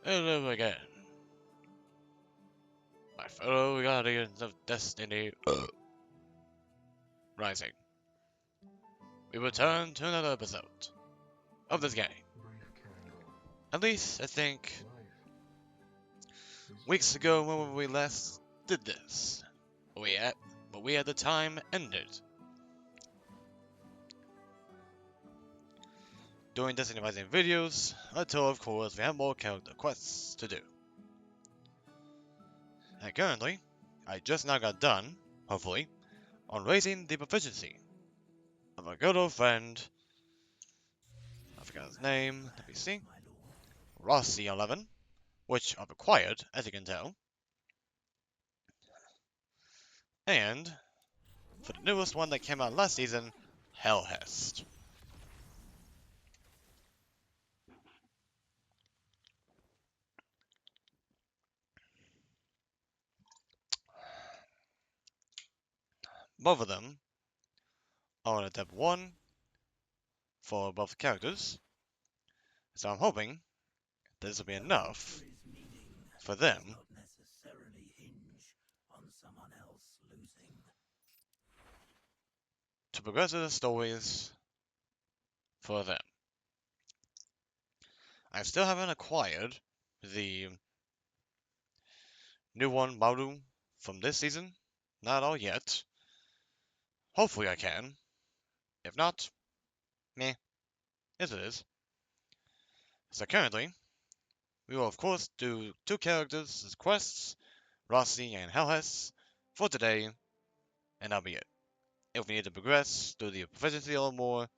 Hello again, my fellow guardians of destiny rising. We return to another episode of this game. At least, I think, weeks ago when we last did this. But we at the time ended. Doing Destiny Rising videos, until of course we have more character quests to do. And currently, I just now got done, hopefully, on raising the proficiency of our good old friend, I forgot his name, let me see, Rossi'S, which I've acquired, as you can tell. And, for the newest one that came out last season, Helhest'S. Both of them are on Adept 1 for both characters, so I'm hoping this will be enough for them to progress the stories for them. I still haven't acquired the new one Maru from this season, not all yet. Hopefully I can. If not, meh, as it is. So currently, we will of course do two characters as quests, Rossi and Helhest'S, for today, and that'll be it. If we need to progress, do the proficiency a little more,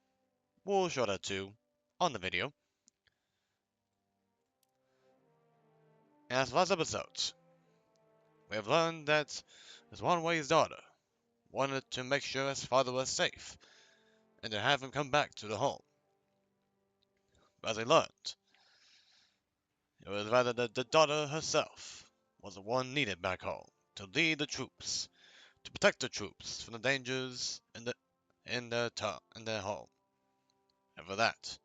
we'll show that too on the video. And as for last episodes, we have learned that his one-way's daughter wanted to make sure his father was safe, and to have him come back to the home. But as I learned, it was rather that the daughter herself was the one needed back home to lead the troops, to protect the troops from the dangers in their home. And for that,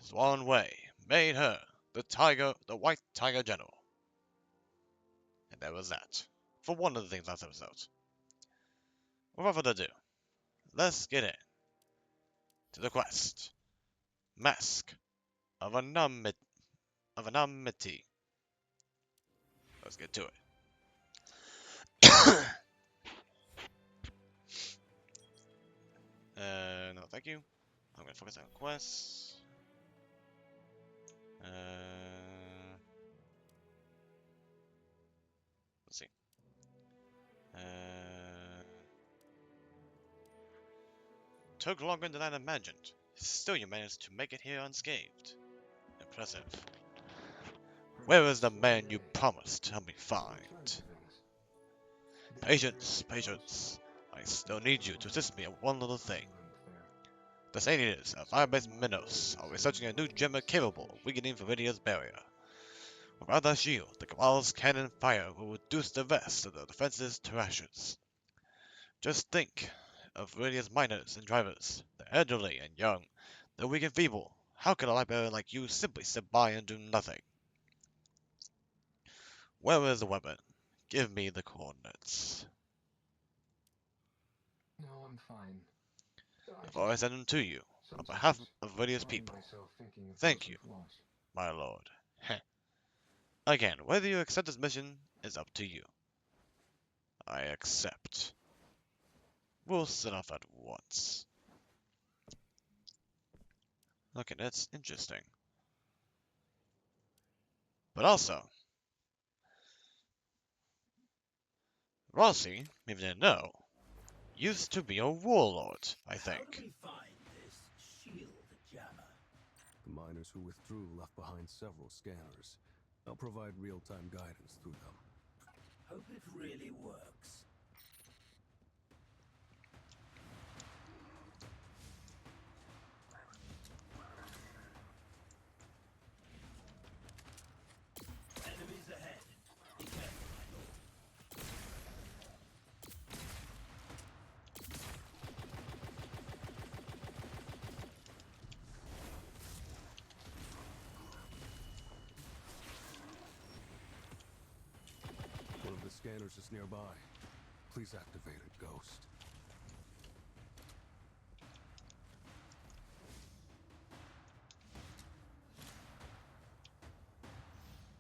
his one way made her the White Tiger General. And that was that. For one of the things last episode. Without further ado, let's get in to the quest. Mask of Anonymity. Let's get to it. No, thank you. I'm gonna focus on quests. Let's see. Took longer than I'd imagined. Still, you managed to make it here unscathed. Impressive. Where is the man you promised to help me find? Patience, patience. I still need you to assist me in one little thing. The Sanians of Fire-based Minos are researching a new gemmer capable of weakening Viridia's barrier. Without that shield, the Cabal's cannon fire will reduce the rest of the defenses to ashes. Just think of Viridia's miners and drivers. They're elderly and young. They're weak and feeble. How can a light bearer like you simply sit by and do nothing? Where is the weapon? Give me the coordinates. No, I'm fine. Before I send them to you, on behalf of Viridia's people, thank you, my lord. Again, whether you accept this mission is up to you. I accept. We'll set off at once. Okay, that's interesting. But also, Rossi, if you didn't know, used to be a warlord, I think. The miners who withdrew left behind several scanners. I'll provide real-time guidance through them. Hope it really works. Enemies ahead. Be careful, my lord. Helhest'S is nearby. Please activate it, Ghost.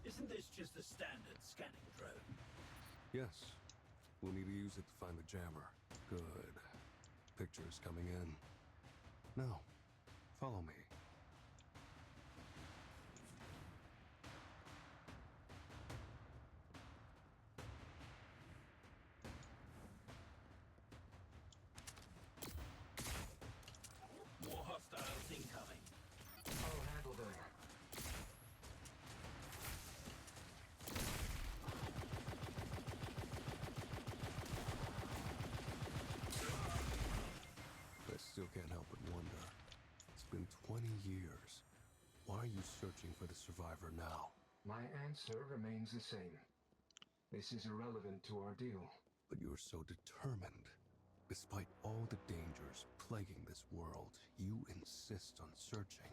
Isn't this just a standard scanning drone? Yes. We'll need to use it to find the jammer. Good. Pictures coming in. Now, follow me. More hostiles incoming. I'll handle them. I still can't help but wonder. It's been 20 years. Why are you searching for the survivor now? My answer remains the same. This is irrelevant to our deal. But you're so determined. Despite all the dangers plaguing this world, you insist on searching.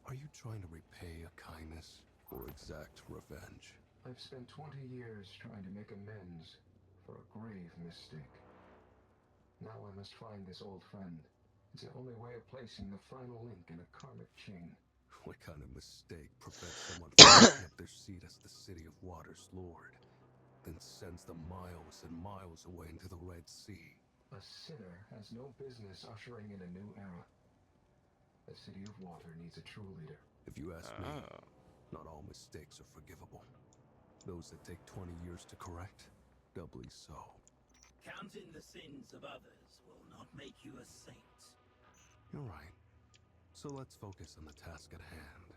Are you trying to repay a kindness or exact revenge? I've spent 20 years trying to make amends for a grave mistake. Now I must find this old friend. It's the only way of placing the final link in a karmic chain. What kind of mistake prevents someone from taking up their seat as the City of Water's Lord, then sends them miles and miles away into the Red Sea? A sinner has no business ushering in a new era. The City of Water needs a true leader. If you ask me, Oh. not all mistakes are forgivable. Those that take 20 years to correct, doubly so. Counting the sins of others will not make you a saint. You're right. So let's focus on the task at hand.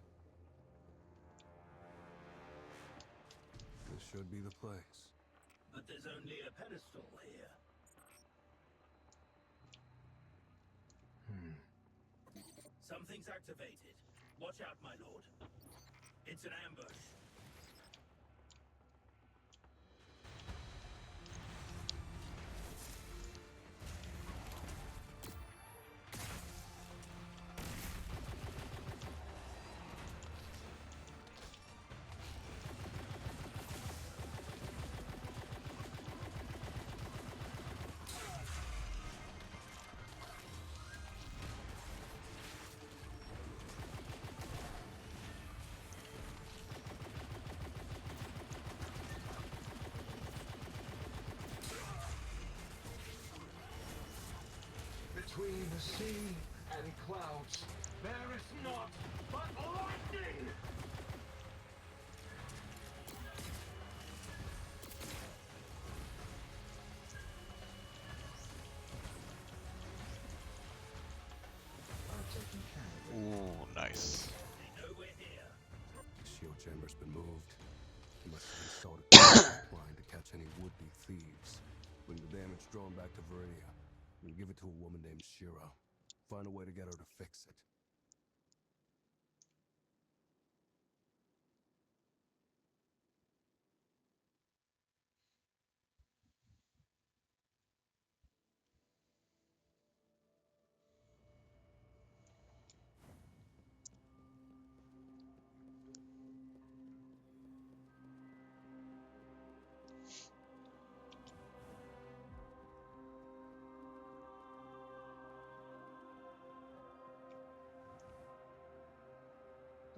This should be the place. But there's only a pedestal here. Something's activated. Watch out, my lord. It's an ambush. Between the sea and clouds, there is naught but lightning! I'm taking care of it. Ooh, nice. They know we're here. The shield chamber's been moved. He must have installed a pipeline to catch any would-be thieves. Bring the damage drone back to Veridia and give it to a woman named Shira. Find a way to get her to fix it.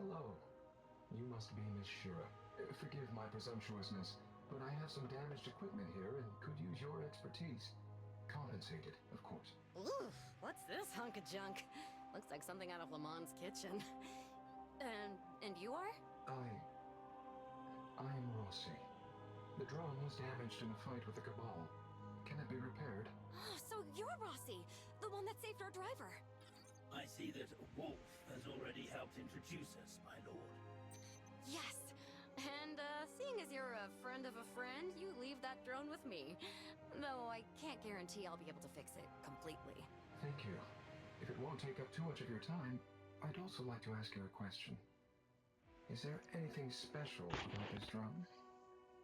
Hello. You must be Miss Shira. Forgive my presumptuousness, but I have some damaged equipment here and could use your expertise. Compensated, of course. Ooh, what's this hunk of junk? Looks like something out of Lamont's kitchen. And you are? I'm Rossi. The drone was damaged in a fight with the Cabal. Can it be repaired? Oh, so you're Rossi, the one that saved our driver. I see that Wolf has already helped introduce us, my lord. Yes. And seeing as you're a friend of a friend, you leave that drone with me. Though I can't guarantee I'll be able to fix it completely. Thank you. If it won't take up too much of your time, I'd also like to ask you a question. Is there anything special about this drone?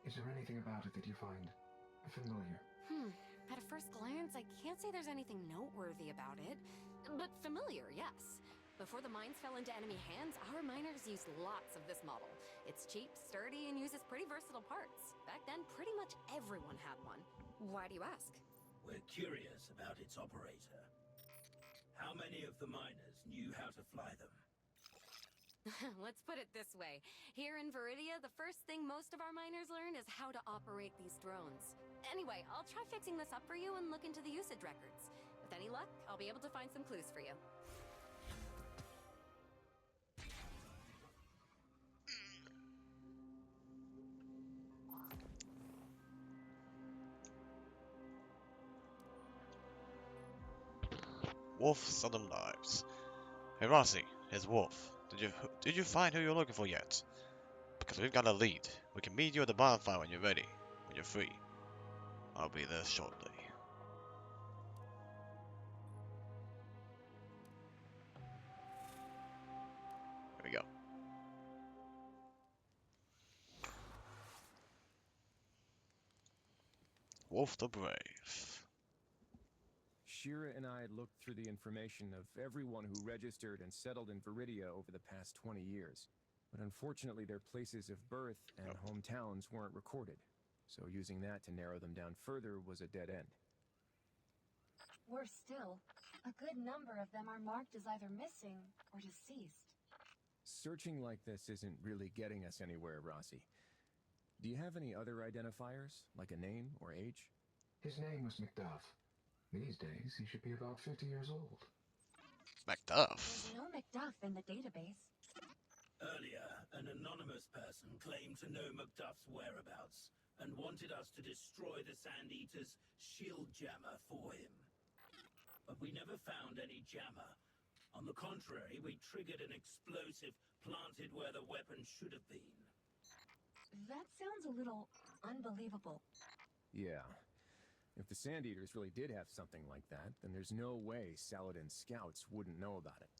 Is there anything about it that you find familiar? At a first glance, I can't say there's anything noteworthy about it. But familiar, yes. Before the mines fell into enemy hands, our miners used lots of this model. It's cheap, sturdy, and uses pretty versatile parts. Back then, pretty much everyone had one. Why do you ask? We're curious about its operator. How many of the miners knew how to fly them? Let's put it this way. Here in Viridia, the first thing most of our miners learn is how to operate these drones. Anyway, I'll try fixing this up for you and look into the usage records. With any luck, I'll be able to find some clues for you. Wolf Southern Lives. Hey Rossi, it's Wolf. Did you find who you're looking for yet? Because we've got a lead. We can meet you at the bonfire when you're ready, when you're free. I'll be there shortly. Here we go. Wolf the Brave. Shira and I looked through the information of everyone who registered and settled in Viridia over the past 20 years. But unfortunately, their places of birth and hometowns weren't recorded. So using that to narrow them down further was a dead end. Worse still, a good number of them are marked as either missing or deceased. Searching like this isn't really getting us anywhere, Rossi. Do you have any other identifiers, like a name or age? His name was Macduff. These days, he should be about 50 years old. Macduff. There's no Macduff in the database. Earlier, an anonymous person claimed to know Macduff's whereabouts and wanted us to destroy the Sand Eater's shield jammer for him. But we never found any jammer. On the contrary, we triggered an explosive planted where the weapon should have been. That sounds a little unbelievable. Yeah. If the Sand Eaters really did have something like that, then there's no way Saladin's scouts wouldn't know about it.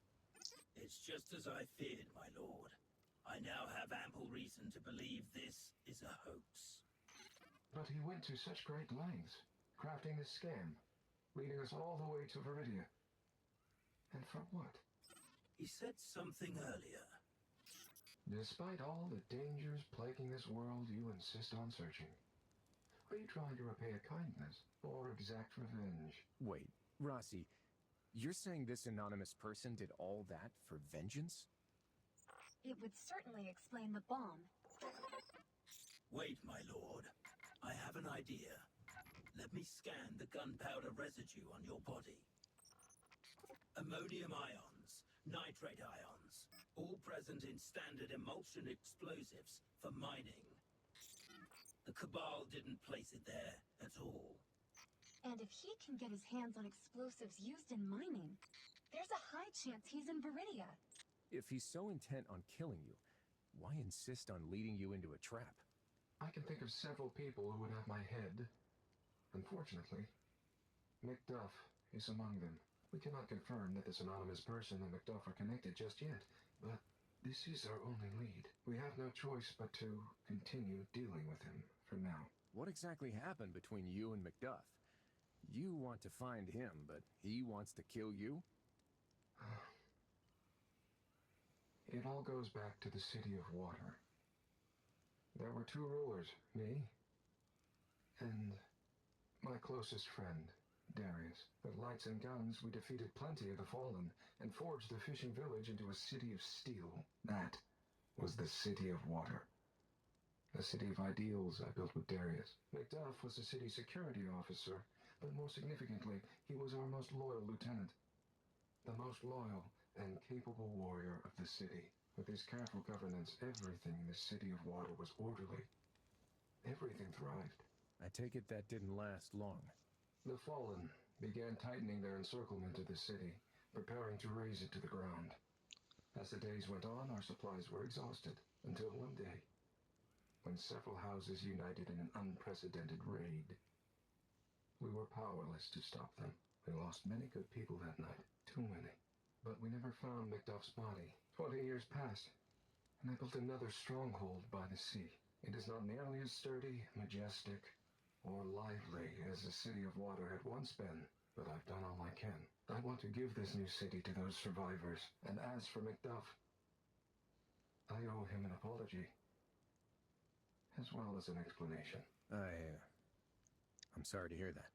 It's just as I feared, my lord. I now have ample reason to believe this is a hoax. But he went to such great lengths, crafting this scam, leading us all the way to Viridia. And for what? He said something earlier. Despite all the dangers plaguing this world, you insist on searching. Are you trying to repay a kindness or exact revenge? Wait, Rossi, you're saying this anonymous person did all that for vengeance? It would certainly explain the bomb. Wait, my lord. I have an idea. Let me scan the gunpowder residue on your body. Ammonium ions, nitrate ions, all present in standard emulsion explosives for mining. The Cabal didn't place it there at all. And if he can get his hands on explosives used in mining, there's a high chance he's in Viridia. If he's so intent on killing you, why insist on leading you into a trap? I can think of several people who would have my head. Unfortunately, Macduff is among them. We cannot confirm that this anonymous person and Macduff are connected just yet, but this is our only lead. We have no choice but to continue dealing with him for now. What exactly happened between you and Macduff? You want to find him, but he wants to kill you? It all goes back to the City of Water. There were two rulers, me and my closest friend, Darius. With lights and guns, we defeated plenty of the Fallen and forged the fishing village into a city of steel. That was the City of Water. A city of ideals I built with Darius. Macduff was the city security officer, but more significantly, he was our most loyal lieutenant. The most loyal and capable warrior of the city. With his careful governance, everything in the City of Water was orderly. Everything thrived. I take it that didn't last long. The Fallen began tightening their encirclement of the city, preparing to raze it to the ground. As the days went on, our supplies were exhausted, until one day, when several houses united in an unprecedented raid. We were powerless to stop them. We lost many good people that night, too many. But we never found Macduff's body. 20 years passed, and I built another stronghold by the sea. It is not nearly as sturdy, majestic, or lively as the City of Water had once been, but I've done all I can. I want to give this new city to those survivors, and as for Macduff, I owe him an apology, as well as an explanation. I'm sorry to hear that.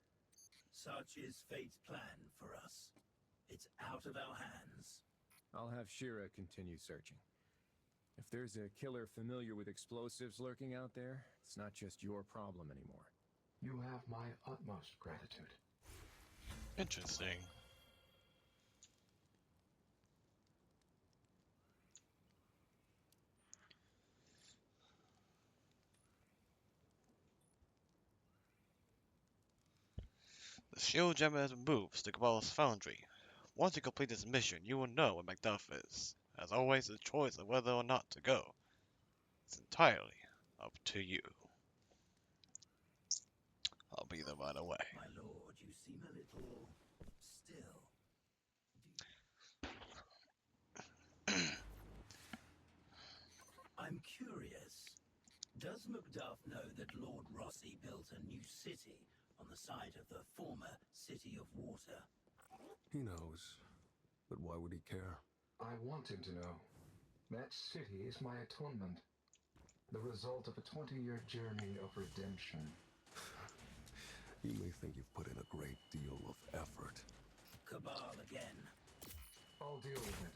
Such is fate's plan for us. It's out of our hands. I'll have Shira continue searching. If there's a killer familiar with explosives lurking out there, it's not just your problem anymore. You have my utmost gratitude. Interesting. The shield gemmer has moved to Cabal's foundry. Once you complete this mission, you will know where Macduff is. As always, the choice of whether or not to go is entirely up to you. I'll be there right away. My lord, you seem a little still. I'm curious. Does Macduff know that Lord Rossi built a new city on the site of the former City of Water? He knows. But why would he care? I want him to know. That city is my atonement. The result of a 20-year journey of redemption. You may think you've put in a great deal of effort. Cabal again. I'll deal with it.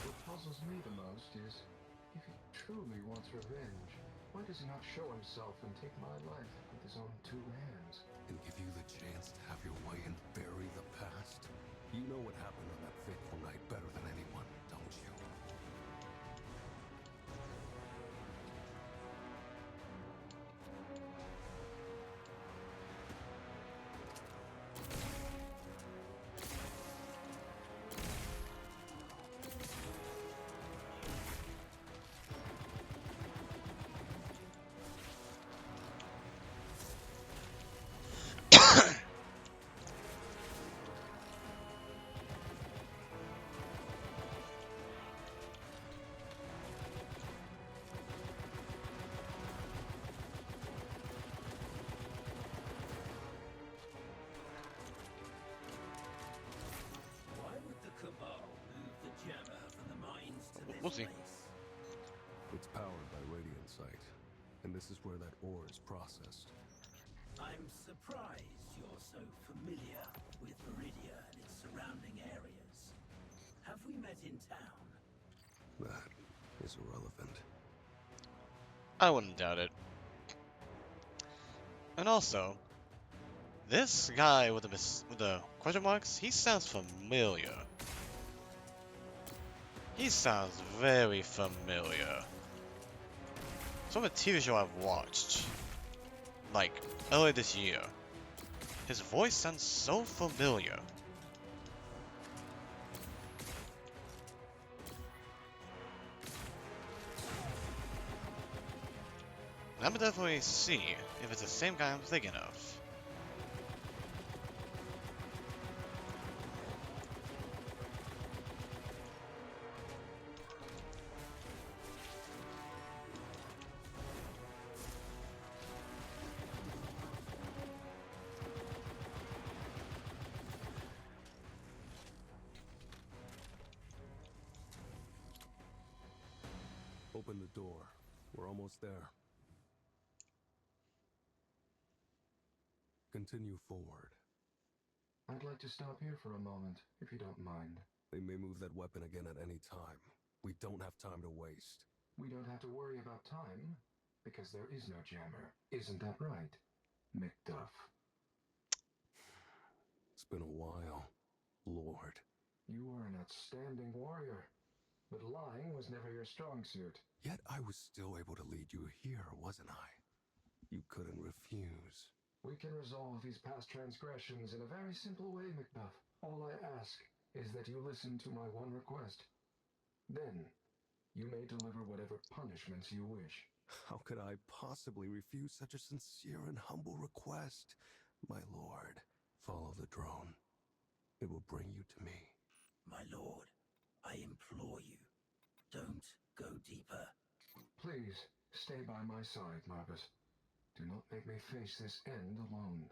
What puzzles me the most is, if he truly wants revenge, why does he not show himself and take my life with his own two hands? And give you the chance to have your way and bury the past? You know what happened on that fateful night better than anyone, don't you? Why would the Cabal move the jammer from the mines to this We'll see. place? It's powered by radiant sight, and this is where that ore is processed. I'm surprised you're so familiar with Viridia and its surrounding areas. Have we met in town? That is irrelevant. I wouldn't doubt it. And also, this guy with the question marks, he sounds familiar. He sounds very familiar. From a TV show I've watched, like earlier this year. His voice sounds so familiar. And I'm gonna definitely see if it's the same guy I'm thinking of. Open the door. We're almost there. Continue forward. I'd like to stop here for a moment, if you don't mind. They may move that weapon again at any time. We don't have time to waste. We don't have to worry about time, because there is no jammer. Isn't that right, Macduff? It's been a while, Lord. You are an outstanding warrior, but lying was never your strong suit. Yet I was still able to lead you here, wasn't I? You couldn't refuse. We can resolve these past transgressions in a very simple way, Macduff. All I ask is that you listen to my one request. Then, you may deliver whatever punishments you wish. How could I possibly refuse such a sincere and humble request? My lord, follow the drone. It will bring you to me. My lord, I implore you, don't go deeper. Please, stay by my side, Marbus. Do not make me face this end alone.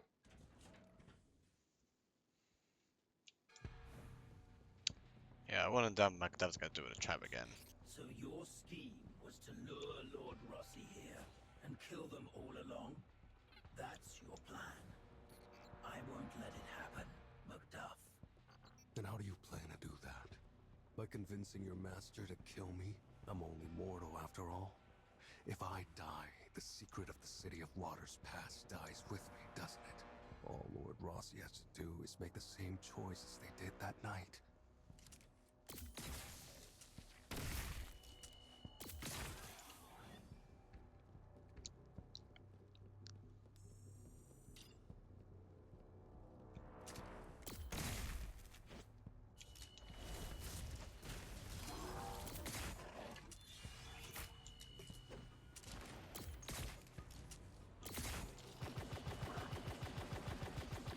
Yeah, I wouldn't doubt Macduff's gonna do the trap again. So your scheme was to lure Lord Rossi here and kill them all along? That's your plan. I won't let it happen, Macduff. Then how do you plan to do that? By convincing your master to kill me? I'm only mortal after all. If I die, the secret of the City of Waters Past dies with me, doesn't it? All Lord Rossi has to do is make the same choice as they did that night.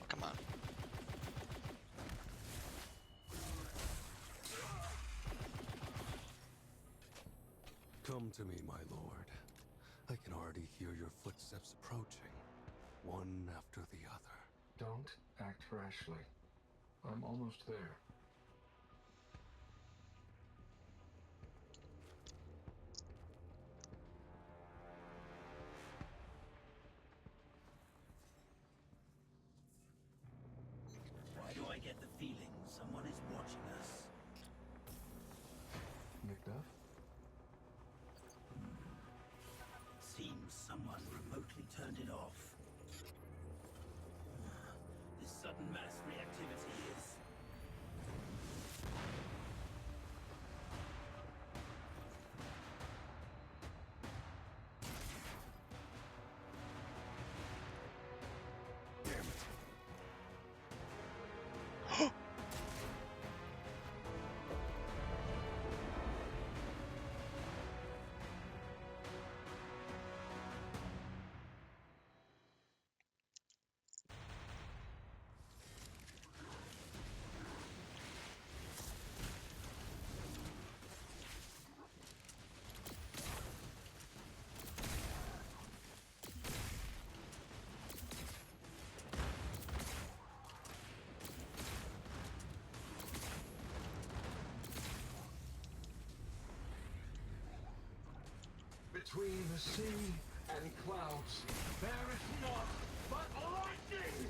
Come on. Come to me, my lord. I can already hear your footsteps approaching, one after the other. Don't act rashly. I'm almost there. Why do I get the feeling someone is watching us? Macduff? Seems someone remotely turned it off. This sudden mass reactivity is... Damn it! Between the sea and clouds, there is naught but lightning!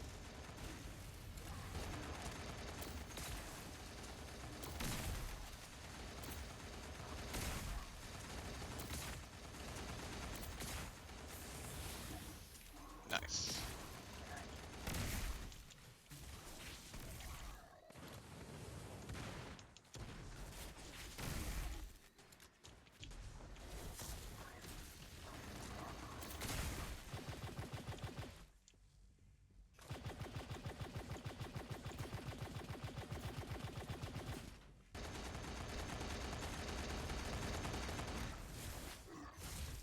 Nice.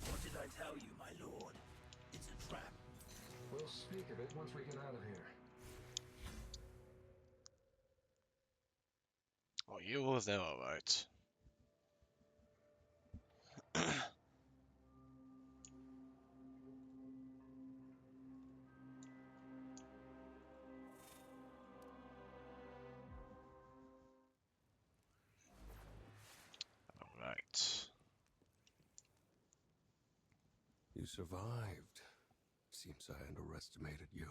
What did I tell you, my lord? It's a trap. We'll speak of it once we get out of here. Oh, you was there, alright. Alright. You survived. Seems I underestimated you.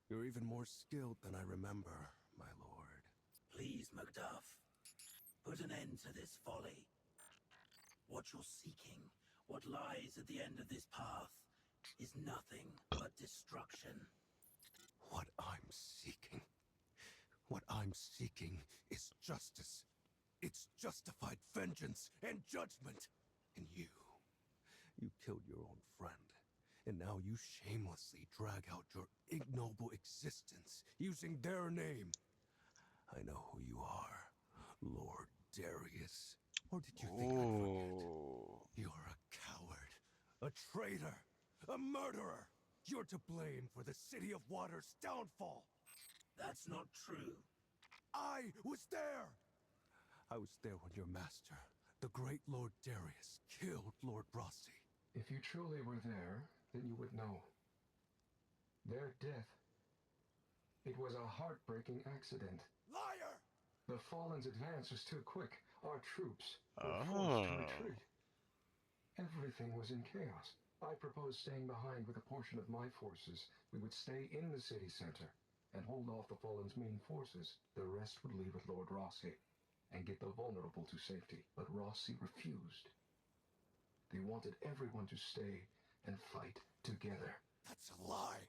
You're even more skilled than I remember, my lord. Please, Macduff. Put an end to this folly. What you're seeking, what lies at the end of this path, is nothing but destruction. What I'm seeking... What I'm seeking is justice. It's justified vengeance and judgment. And you killed your own friend. And now you shamelessly drag out your ignoble existence using their name. I know who you are, Lord Darius. Or did you think I'd forget? Ooh. You're a coward, a traitor, a murderer. You're to blame for the City of Water's downfall! That's not true. I was there! I was there when your master, the great Lord Darius, killed Lord Rossi. If you truly were there, then you would know. Their death. It was a heartbreaking accident. Liar! The Fallen's advance was too quick. Our troops were forced to retreat. Everything was in chaos. I proposed staying behind with a portion of my forces. We would stay in the city center and hold off the Fallen's main forces. The rest would leave with Lord Rossi and get the vulnerable to safety. But Rossi refused. They wanted everyone to stay and fight together. That's a lie.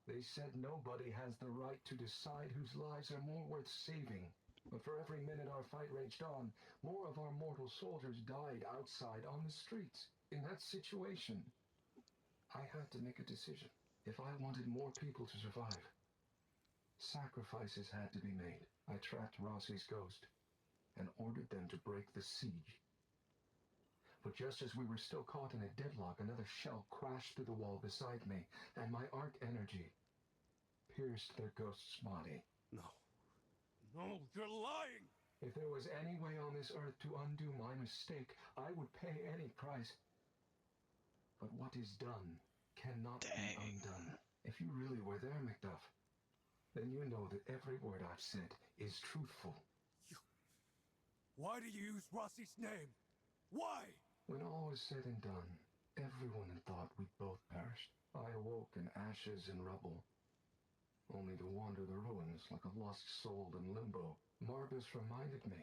They said nobody has the right to decide whose lives are more worth saving. But for every minute our fight raged on, more of our mortal soldiers died outside on the streets. In that situation, I had to make a decision. If I wanted more people to survive, sacrifices had to be made. I trapped Rossi's ghost and ordered them to break the siege. But just as we were still caught in a deadlock, another shell crashed through the wall beside me, and my arc energy pierced their ghost's body. No. No, you're lying! If there was any way on this earth to undo my mistake, I would pay any price. But what is done cannot be undone. If you really were there, Macduff, then you know that every word I've said is truthful. Why do you use Rossi's name? Why? When all was said and done, everyone had thought we'd both perished. I awoke in ashes and rubble, only to wander the ruins like a lost soul in limbo. Marbus reminded me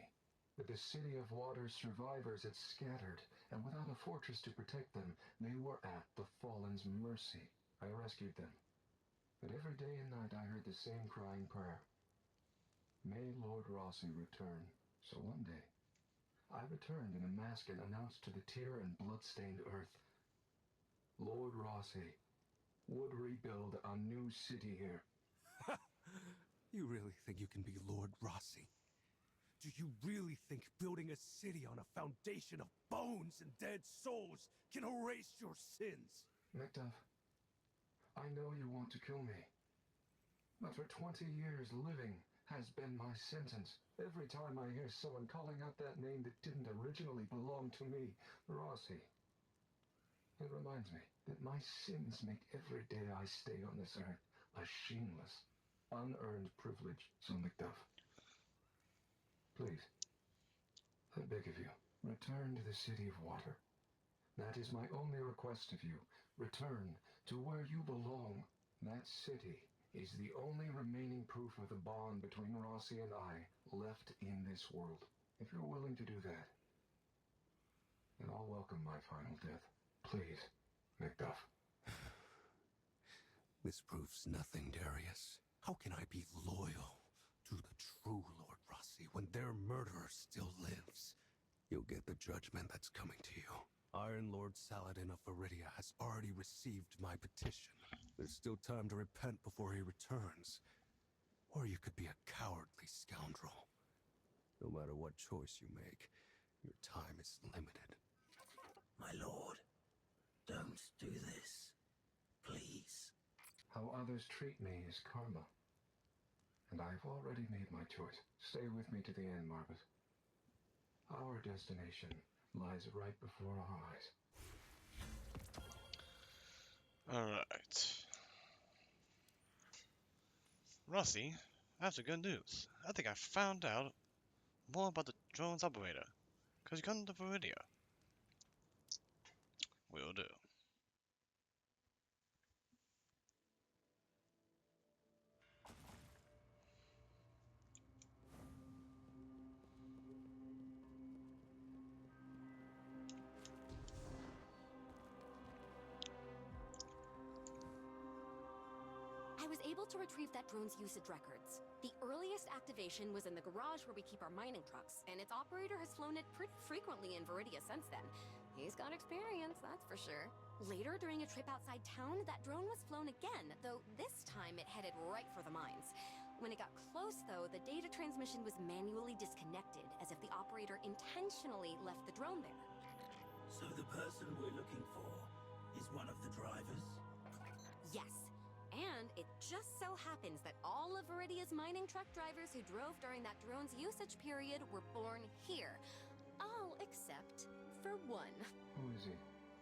that the City of Water's survivors had scattered, and without a fortress to protect them, they were at the Fallen's mercy. I rescued them, but every day and night I heard the same crying prayer. May Lord Rossi return. So one day, I returned in a mask and announced to the tear and blood-stained earth, Lord Rossi would rebuild a new city here. You really think you can be Lord Rossi? Do you really think building a city on a foundation of bones and dead souls can erase your sins? Macduff, I know you want to kill me, but for 20 years living has been my sentence. Every time I hear someone calling out that name that didn't originally belong to me, Rossi, it reminds me that my sins make every day I stay on this earth a shameless, unearned privilege. So, Macduff, please, I beg of you, return to the City of Water. That is my only request of you. Return to where you belong. That city is the only remaining proof of the bond between Rossi and I left in this world. If you're willing to do that, then I'll welcome my final death. Please, Macduff. This proves nothing, Darius. How can I be loyal to the true Lord Rossi when their murderer still lives? You'll get the judgment that's coming to you. Iron Lord Saladin of Viridia has already received my petition. There's still time to repent before he returns. Or you could be a cowardly scoundrel. No matter what choice you make, your time is limited. My lord, don't do this. Please. How others treat me is karma. And I've already made my choice. Stay with me to the end, Marbus. Our destination lies right before our eyes. Alright. Rossi, I have some good news. I think I found out more about the drone's operator. Because you come to Viridia. Will do. I was able to retrieve that drone's usage records. The earliest activation was in the garage where we keep our mining trucks, and its operator has flown it pretty frequently in Viridia since then. He's got experience, that's for sure. Later, during a trip outside town, that drone was flown again, though this time it headed right for the mines. When it got close, though, the data transmission was manually disconnected, as if the operator intentionally left the drone there. So the person we're looking for is one of the drivers? Yes. And it just so happens that all of Viridia's mining truck drivers who drove during that drone's usage period were born here. All except for one. Who is he?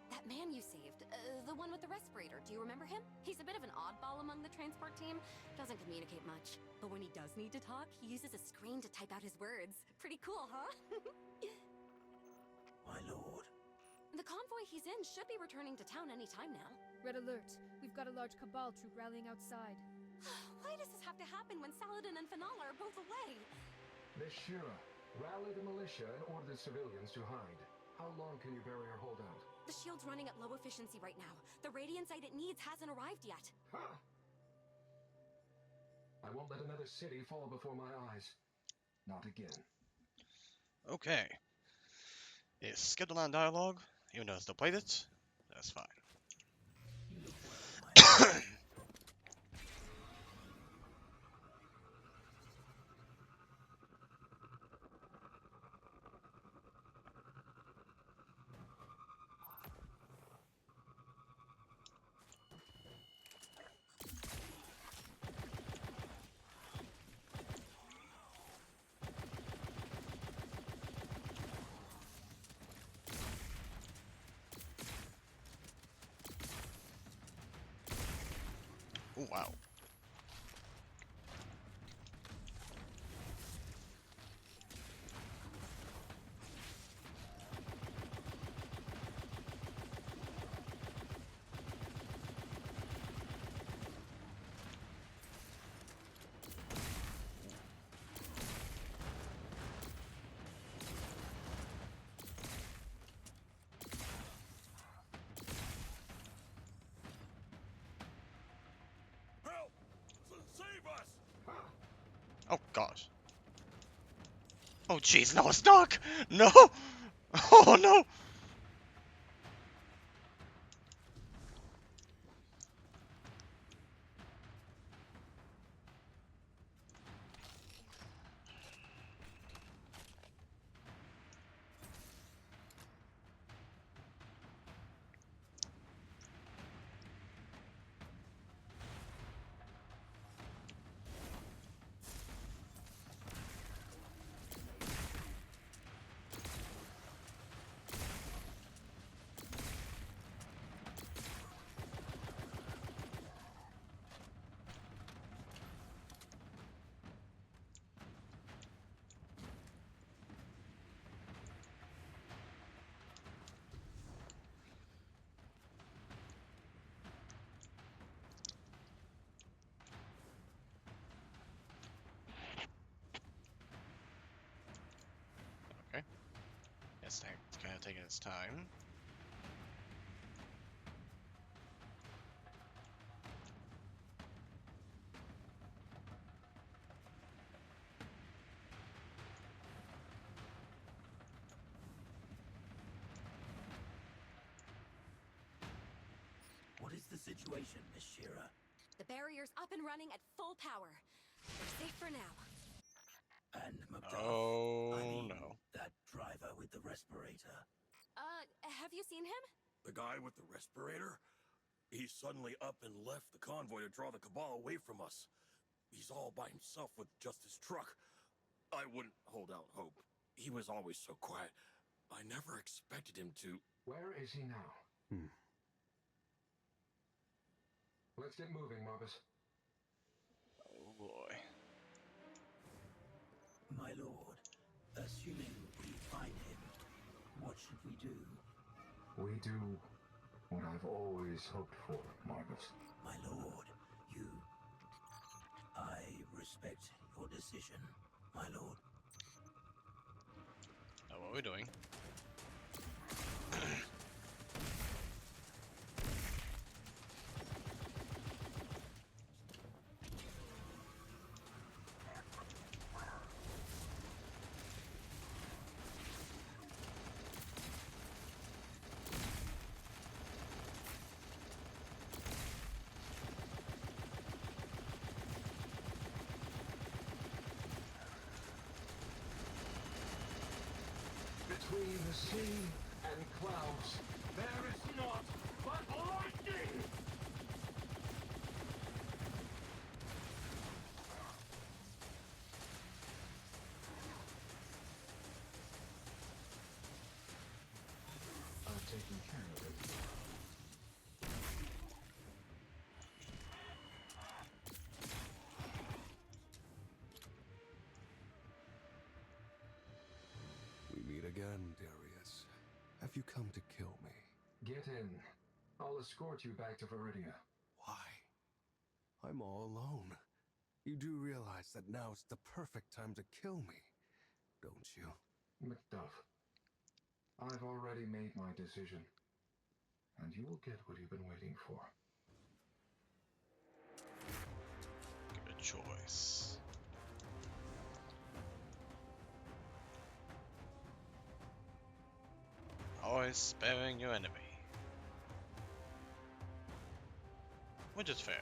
That man you saved, the one with the respirator. Do you remember him? He's a bit of an oddball among the transport team. Doesn't communicate much. But when he does need to talk, he uses a screen to type out his words. Pretty cool, huh? My lord. The convoy he's in should be returning to town any time now. Red alert. We've got a large Cabal troop rallying outside. Why does this have to happen when Saladin and Fenala are both away? Miss Shira, rally the militia and order the civilians to hide. How long can your barrier hold out? The shield's running at low efficiency right now. The radiant it needs hasn't arrived yet. Huh? I won't let another city fall before my eyes. Not again. Okay. It's scheduled on dialogue, even though I still played it. That's fine. You look well, my lord. Oh, wow. Help! Save us! Oh, God. Oh, jeez, no, it's Doc! No! Oh, no! Okay. It's kind of taking its time. What is the situation, Miss Shira? The barrier's up and running at full power. We're safe for now. And McDuff? Oh, I mean, no. that driver with the respirator. Have you seen him? The guy with the respirator? He suddenly up and left the convoy to draw the Cabal away from us. He's all by himself with just his truck. I wouldn't hold out hope. He was always so quiet. I never expected him to... Where is he now? Let's get moving, Marvis. Oh, boy. My lord, assuming we find him, what should we do? We do what I've always hoped for, Marvis. My lord, I respect your decision, my lord. Now, what are we doing? Between the sea and clouds, there is naught but lightning! Have you come to kill me? Get in. I'll escort you back to Viridia. Why? I'm all alone. You do realize that now's the perfect time to kill me, don't you? Macduff, I've already made my decision, and you will get what you've been waiting for. Give a choice. Always sparing your enemy. Which is fair.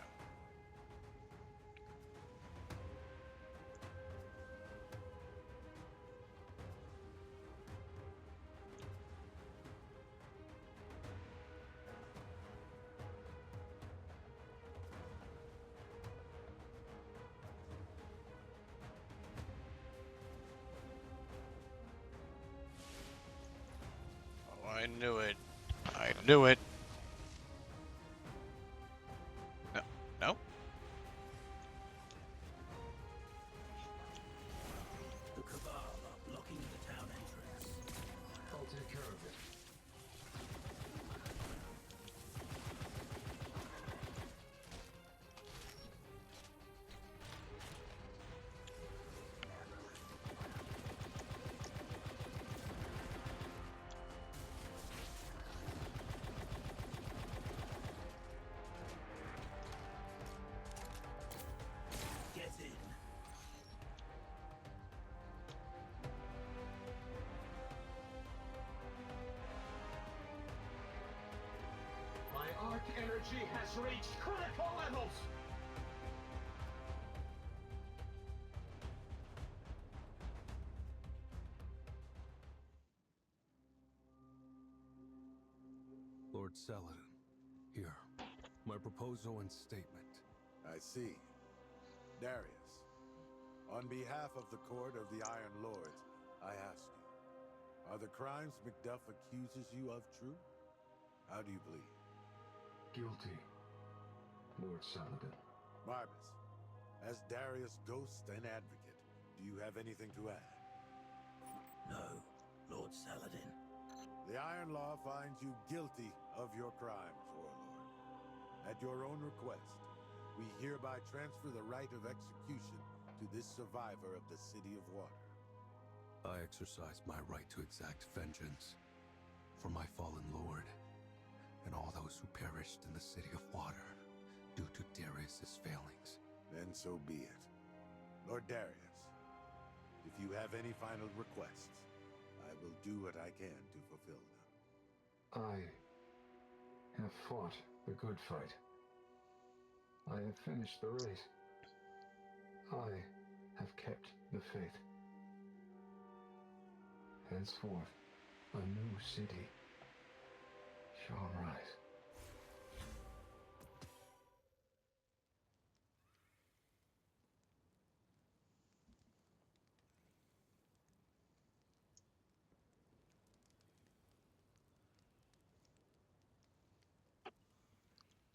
Oh, I knew it. I knew it. No. No? The Cabal are blocking the town entrance. I'll take care of it. Get in. My arc energy has reached critical levels! Lord Saladin, here. My proposal and statement. I see. Darius, on behalf of the Court of the Iron Lords, I ask you, are the crimes Macduff accuses you of true? How do you plead? Guilty, Lord Saladin. Marbus, as Darius' ghost and advocate, do you have anything to add? No, Lord Saladin. The Iron Law finds you guilty of your crimes, Warlord. At your own request, we hereby transfer the right of execution to this survivor of the City of Water. I exercise my right to exact vengeance for my fallen lord and all those who perished in the City of Water due to Darius' failings. Then so be it. Lord Darius, if you have any final requests, I will do what I can to fulfill them. I have fought the good fight. I have finished the race. I have kept the faith. Henceforth, a new city shall rise.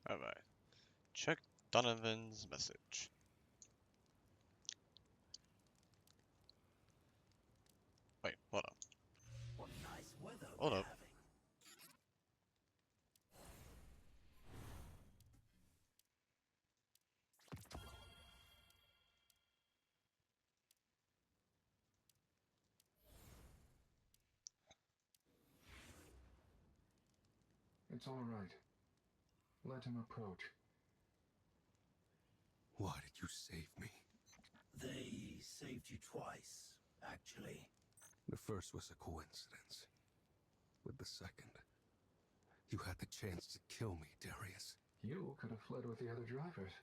Alright. Check Donovan's message. Wait, hold up. What nice weather Hold we're up. having. It's all right. Let him approach. Why did you save me? They saved you twice, actually. The first was a coincidence. With the second, you had the chance to kill me, Darius. You could have fled with the other drivers.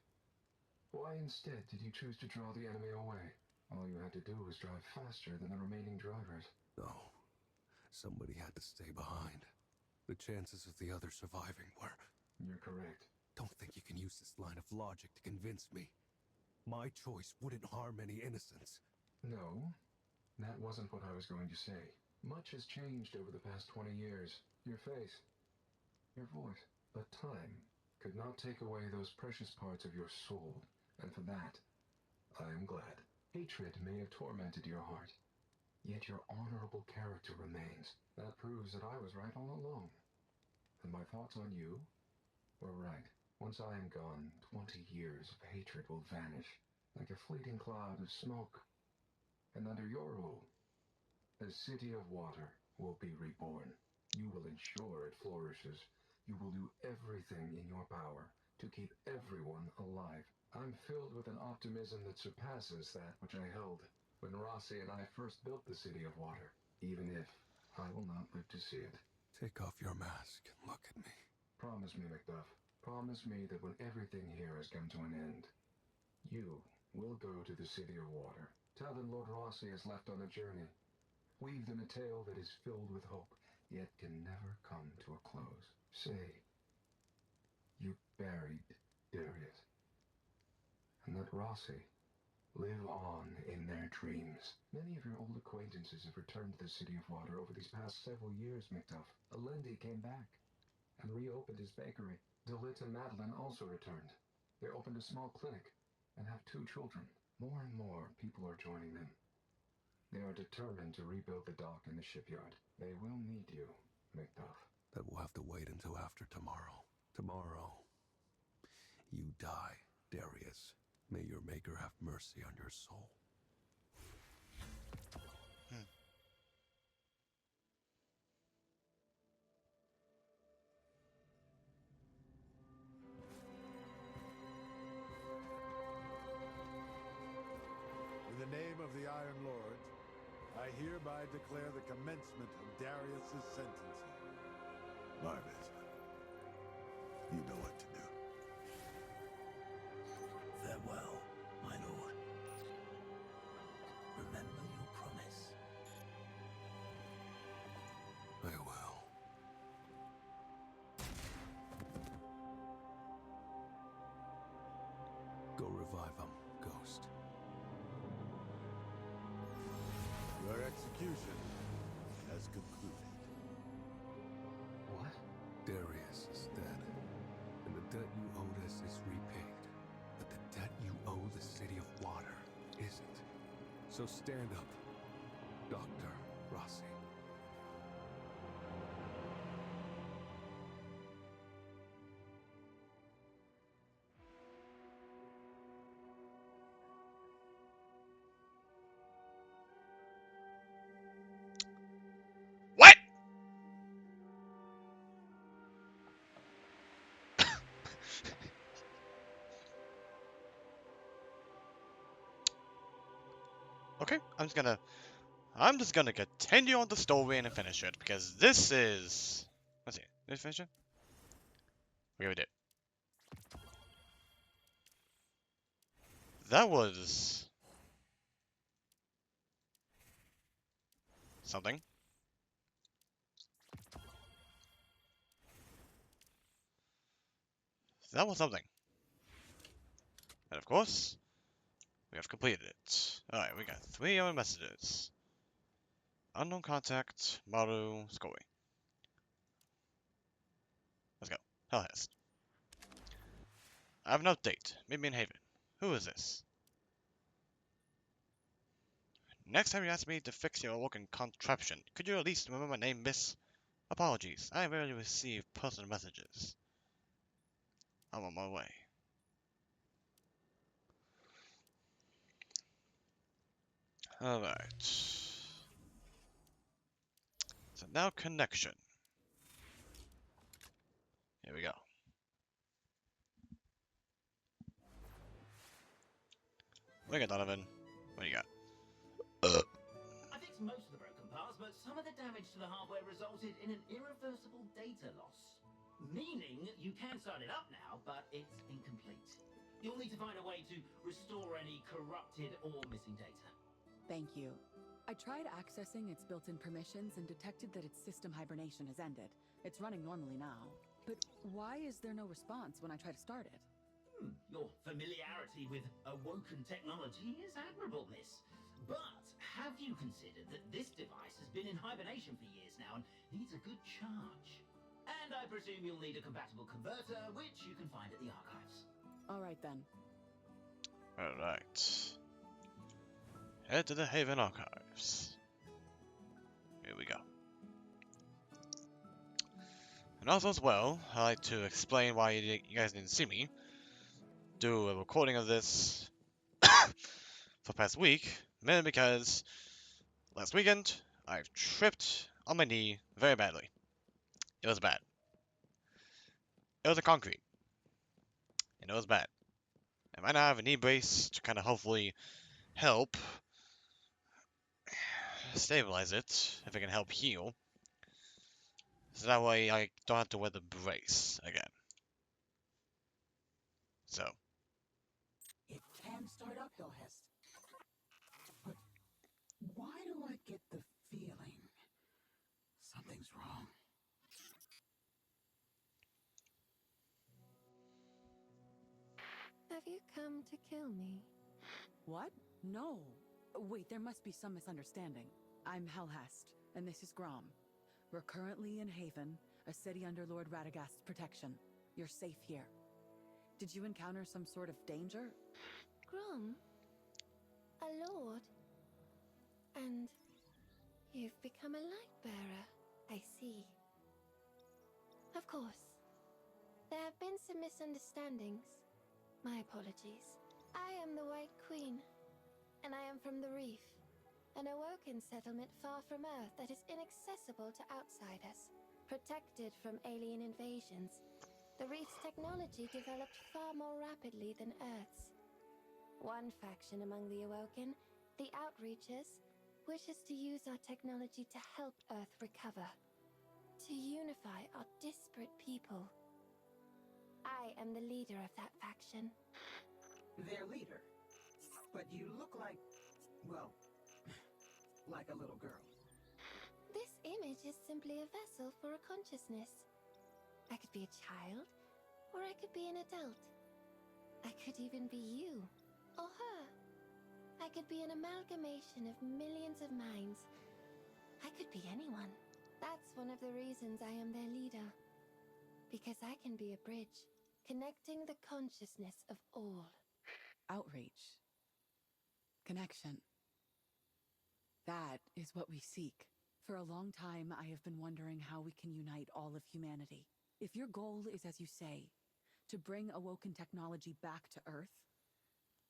Why instead did you choose to draw the enemy away? All you had to do was drive faster than the remaining drivers. No, somebody had to stay behind. The chances of the others surviving were... You're correct. Don't think you can use this line of logic to convince me. My choice wouldn't harm any innocents. No, that wasn't what I was going to say. Much has changed over the past 20 years. Your face, your voice. But time could not take away those precious parts of your soul. And for that, I am glad. Hatred may have tormented your heart, yet your honorable character remains. That proves proves that I was right all along. And my thoughts on you were right. Once I am gone, 20 years of hatred will vanish like a fleeting cloud of smoke. And under your rule, the City of Water will be reborn. You will ensure it flourishes. You will do everything in your power to keep everyone alive. I'm filled with an optimism that surpasses that which I held when Rossi and I first built the City of Water, even if I will not live to see it. Take off your mask and look at me. Promise me, Macduff. Promise me that when everything here has come to an end, you will go to the City of Water. Tell them Lord Rossi has left on a journey. Weave them a tale that is filled with hope, yet can never come to a close. Say, you buried Darius, and let Rossi live on in their dreams. Many of your old acquaintances have returned to the City of Water over these past several years, Macduff. Alendi came back and reopened his bakery. Delit and Madeline also returned. They opened a small clinic and have 2 children. More and more people are joining them. They are determined to rebuild the dock and the shipyard. They will need you, Macduff. That will have to wait until after tomorrow. Tomorrow, you die, Darius. May your maker have mercy on your soul. In the name of the Iron Lord, I hereby declare the commencement of Darius's sentencing. Marvis, you know what to do. Farewell, my lord. Remember your promise. I will. Go revive him, Ghost. Your execution has concluded. What? Darius is dead, and the debt you owed us is repaid. But the debt you owe the City of Water isn't. So stand up, Dr. Rossi. What? Okay, I'm just gonna continue on the story and finish it because this is. Let's see. Did we finish it? Okay, we did. That was something. That was something. And of course, we have completed it. Alright, we got 3 other messages. Unknown contact, Maru, Scoey. Let's go. Helhest'S. I have an update. Meet me in Haven. Who is this? Next time you ask me to fix your working contraption, could you at least remember my name, miss? Apologies, I rarely receive personal messages. I'm on my way. Alright. So now connection. Here we go. What do you got, Donovan? What do you got? I fixed most of the broken parts, but some of the damage to the hardware resulted in an irreversible data loss. Meaning you can start it up now, but it's incomplete. You'll need to find a way to restore any corrupted or missing data. Thank you. I tried accessing its built-in permissions and detected that its system hibernation has ended. It's running normally now. But why is there no response when I try to start it? Your familiarity with awoken technology is admirable, miss. But have you considered that this device has been in hibernation for years now and needs a good charge? And I presume you'll need a compatible converter, which you can find at the archives. All right then. Alright. Head to the Haven Archives. Here we go. And also as well, I like to explain why you guys didn't see me do a recording of this for the past week, mainly because last weekend I tripped on my knee very badly. It was bad. It was a concrete, and it was bad. And right now I have a knee brace to kind of hopefully help stabilize it, if it can help heal. So that way I don't have to wear the brace again. So, It can start up, Helhest. But why do I get the feeling something's wrong? Have you come to kill me? What? No. Wait, there must be some misunderstanding. I'm Helhest, and this is Grom. We're currently in Haven, a city under Lord Radagast's protection. You're safe here. Did you encounter some sort of danger? Grom? A lord? And you've become a light bearer, I see. Of course. There have been some misunderstandings. My apologies. I am the White Queen, and I am from the Reef, an awoken settlement far from Earth that is inaccessible to outsiders. Protected from alien invasions, the Reef's technology developed far more rapidly than Earth's. One faction among the Awoken, the Outreachers, wishes to use our technology to help Earth recover, to unify our disparate people. I am the leader of that faction. Their leader. But you look like, well, like a little girl. This image is simply a vessel for a consciousness. I could be a child, or I could be an adult. I could even be you, or her. I could be an amalgamation of millions of minds. I could be anyone. That's one of the reasons I am their leader. Because I can be a bridge, connecting the consciousness of all. Outreach. Connection. That is what we seek. For a long time, I have been wondering how we can unite all of humanity. If your goal is, as you say, to bring awoken technology back to Earth,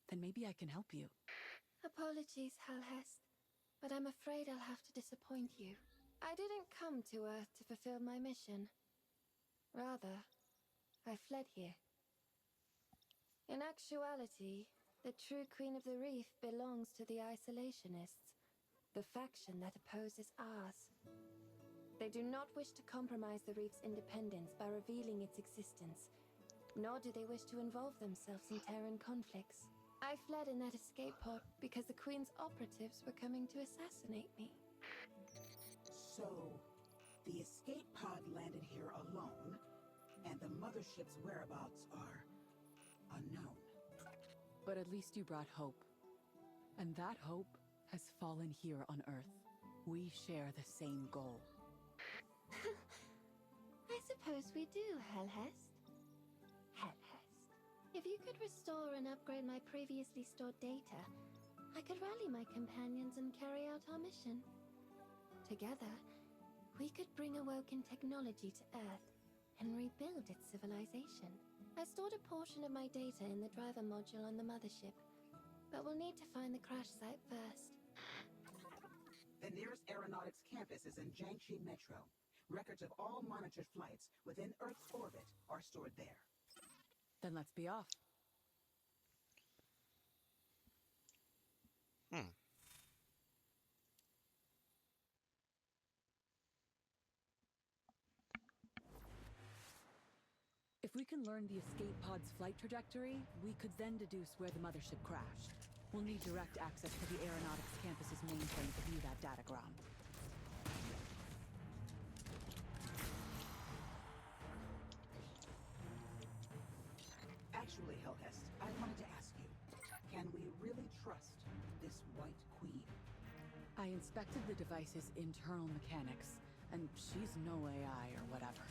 then maybe I can help you. Apologies, Helhest, but I'm afraid I'll have to disappoint you. I didn't come to Earth to fulfill my mission. Rather, I fled here. In actuality, the true Queen of the Reef belongs to the Isolationists, the faction that opposes ours. They do not wish to compromise the Reef's independence by revealing its existence, nor do they wish to involve themselves in Terran conflicts. I fled in that escape pod because the Queen's operatives were coming to assassinate me. So, the escape pod landed here alone, and the mothership's whereabouts are unknown. But at least you brought hope. And that hope has fallen here on Earth. We share the same goal. I suppose we do, Helhest. Helhest. If you could restore and upgrade my previously stored data, I could rally my companions and carry out our mission. Together, we could bring awoken technology to Earth and rebuild its civilization. I stored a portion of my data in the driver module on the mothership, but we'll need to find the crash site first. The nearest aeronautics campus is in Jiangxi Metro. Records of all monitored flights within Earth's orbit are stored there. Then let's be off. If we can learn the escape pod's flight trajectory, we could then deduce where the mothership crashed. We'll need direct access to the aeronautics campus's mainframe to view that datagram. Actually, Helhest, I wanted to ask you, can we really trust this White Queen? I inspected the device's internal mechanics, and she's no AI or whatever.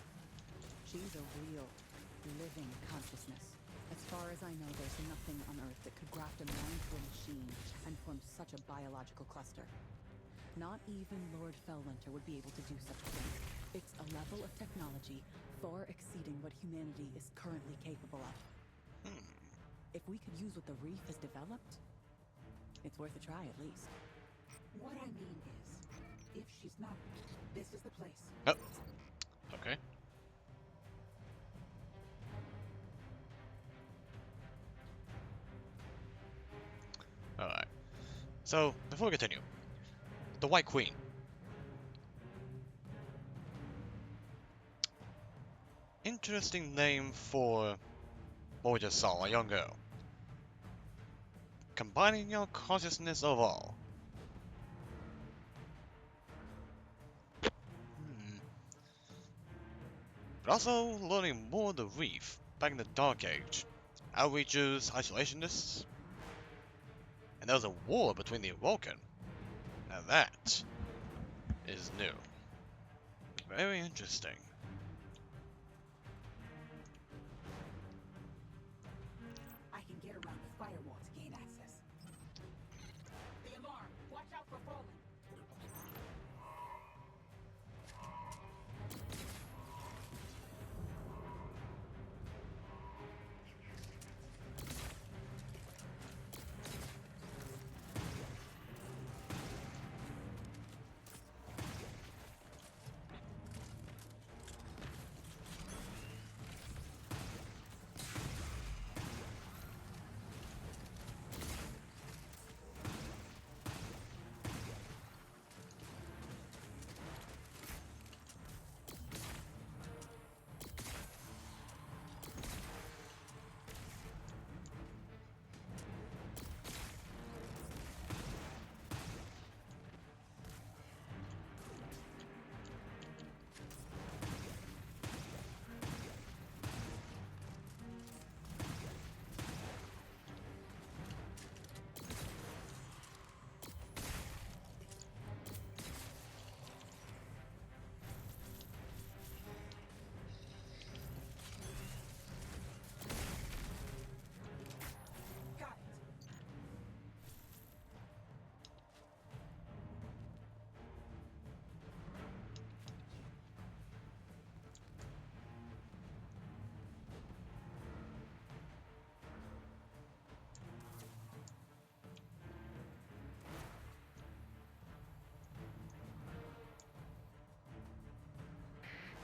She's a real, living consciousness. As far as I know, there's nothing on Earth that could graft a mind to a machine and form such a biological cluster. Not even Lord Fellwinter would be able to do such a thing. It's a level of technology far exceeding what humanity is currently capable of. If we could use what the reef has developed, it's worth a try at least. What I mean is, if she's not, this is the place. Oh. Okay. Alright. So, before we continue, the White Queen. Interesting name for what we just saw, a young girl. Combining your consciousness of all. But also learning more of the reef back in the Dark Age. Outreachers, isolationists. And there was a war between the Awoken. Now that is new. Very interesting. I can get around the firewall to gain access. The alarm! Watch out for falling!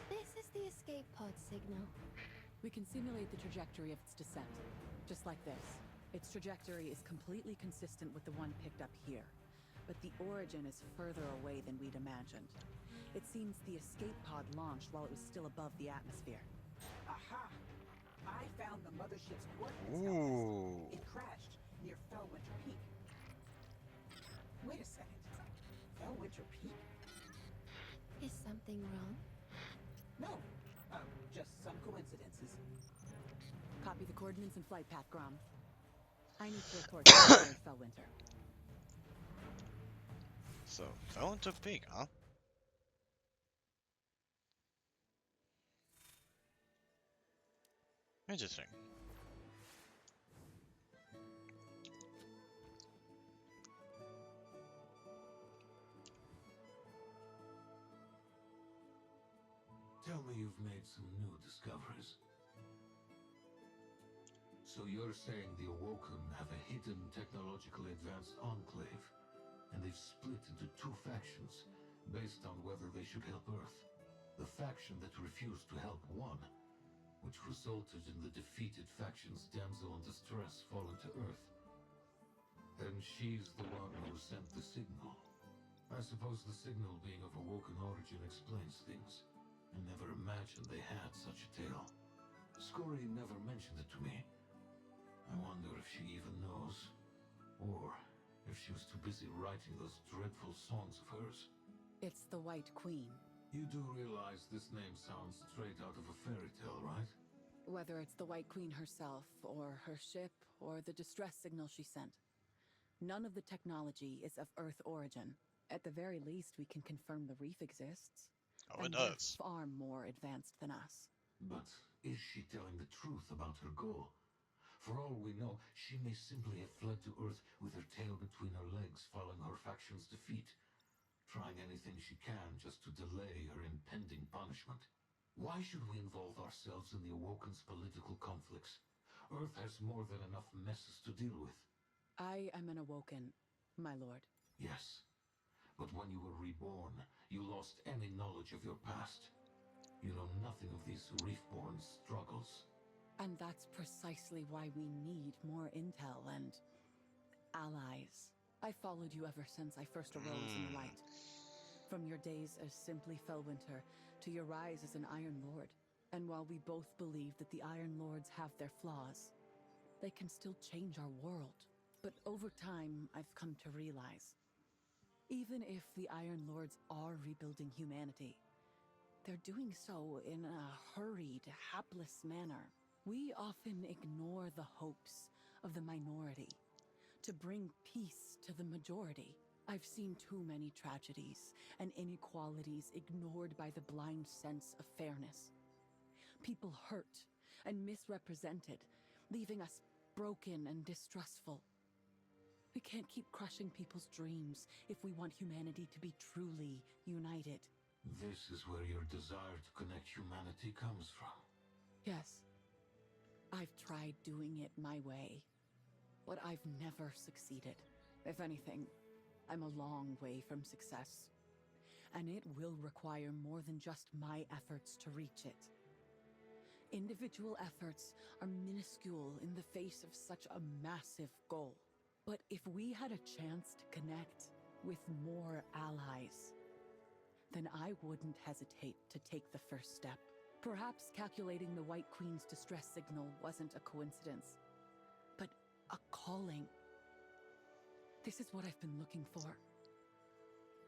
This is the escape pod signal. We can simulate the trajectory of its descent, just like this. Its trajectory is completely consistent with the one picked up here, but the origin is further away than we'd imagined. It seems the escape pod launched while it was still above the atmosphere. Aha! I found the mothership's coordinates. Ooh. It crashed near Fellwinter Peak. Wait a second. Fellwinter Peak? Is something wrong? No. Just some coincidences. Copy the coordinates and flight path, Grom. I need to report to Fellwinter. So, Fellwinter Peak, huh? Interesting. Tell me you've made some new discoveries. So you're saying the Awoken have a hidden technologically advanced enclave, and they've split into two factions based on whether they should help Earth. The faction that refused to help won, which resulted in the defeated faction's damsel in distress falling to Earth. And she's the one who sent the signal. I suppose the signal being of Awoken origin explains things. I never imagined they had such a tale. Scori never mentioned it to me. I wonder if she even knows. Or if she was too busy writing those dreadful songs of hers. It's the White Queen. You do realize this name sounds straight out of a fairy tale, right? Whether it's the White Queen herself, or her ship, or the distress signal she sent. None of the technology is of Earth origin. At the very least, we can confirm the reef exists. Oh, and it does. they're far more advanced than us. But is she telling the truth about her goal? For all we know, she may simply have fled to Earth with her tail between her legs following her faction's defeat, trying anything she can just to delay her impending punishment. Why should we involve ourselves in the Awoken's political conflicts? Earth has more than enough messes to deal with. I am an Awoken, my lord. Yes, but when you were reborn, you lost any knowledge of your past. You know nothing of these Reefborn struggles. And that's precisely why we need more intel and allies. I followed you ever since I first arose in the light. From your days as simply Fellwinter to your rise as an Iron Lord. And while we both believe that the Iron Lords have their flaws, they can still change our world. But over time, I've come to realize, even if the Iron Lords are rebuilding humanity, they're doing so in a hurried, hapless manner. We often ignore the hopes of the minority to bring peace to the majority. I've seen too many tragedies and inequalities ignored by the blind sense of fairness. People hurt and misrepresented, leaving us broken and distrustful. We can't keep crushing people's dreams if we want humanity to be truly united. This is where your desire to connect humanity comes from. Yes. I've tried doing it my way, but I've never succeeded. If anything, I'm a long way from success. And it will require more than just my efforts to reach it. Individual efforts are minuscule in the face of such a massive goal. But if we had a chance to connect with more allies, then I wouldn't hesitate to take the first step. Perhaps calculating the White Queen's distress signal wasn't a coincidence, but a calling. This is what I've been looking for.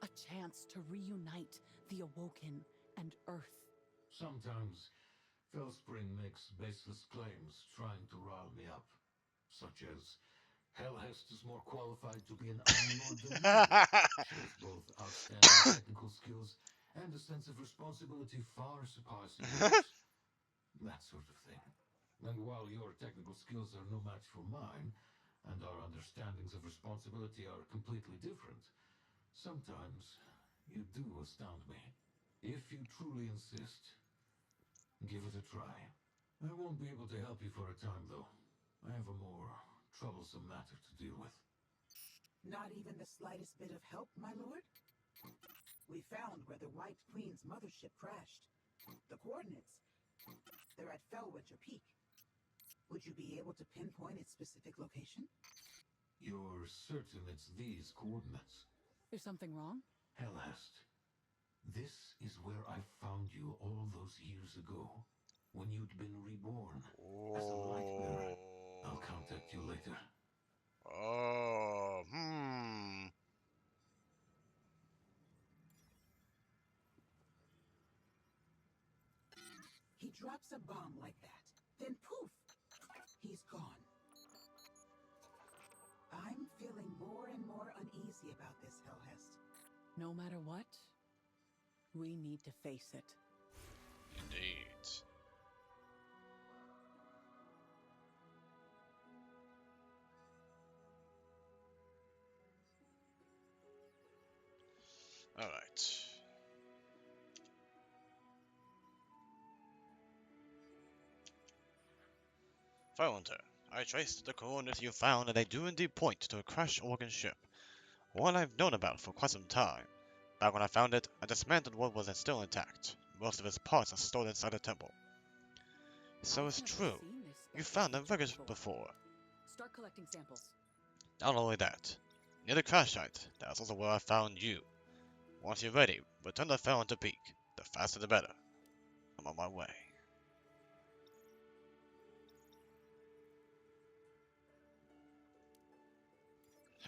A chance to reunite the Awoken and Earth. Sometimes Fellspring makes baseless claims trying to rile me up, such as Helhest'S is more qualified to be an Iron Lord than you. She has both outstanding technical skills and a sense of responsibility far surpassing yours. That sort of thing. And while your technical skills are no match for mine, and our understandings of responsibility are completely different, sometimes you do astound me. If you truly insist, give it a try. I won't be able to help you for a time, though. I have a more troublesome matter to deal with. Not even the slightest bit of help, my lord? We found where the White Queen's mothership crashed. The coordinates, they're at Fellwinter Peak. Would you be able to pinpoint its specific location? You're certain it's these coordinates? Is something wrong? Helhest, this is where I found you all those years ago, when you'd been reborn as a light bearer. I'll contact you later. He drops a bomb like that, then poof, he's gone. I'm feeling more and more uneasy about this, Helhest. No matter what, we need to face it. Indeed. Alright. Fellwinter, I traced the coordinates you found and they do indeed point to a crashed organ ship. One I've known about for quite some time. Back when I found it, I dismantled what was still intact. Most of its parts are stored inside the temple. So it's true. You found the wreckage before. Start collecting samples. Not only that, near the crash site, that's also where I found you. Once you're ready, return the Fellwinter Peak. The faster the better. I'm on my way.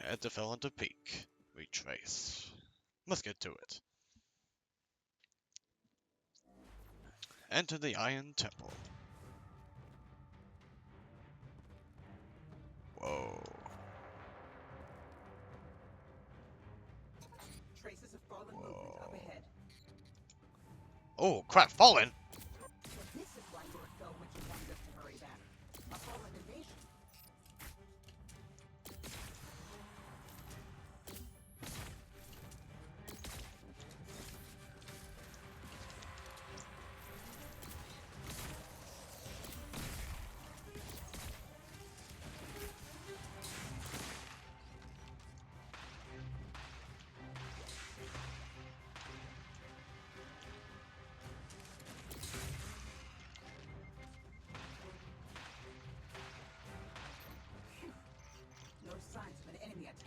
Head to Fellwinter Peak. Retrace. Let's get to it. Enter the Iron Temple. Whoa. Traces of fallen movement up ahead. Oh crap, fallen! This is why Lord Fellwinter wanted us to hurry back. A fallen invasion.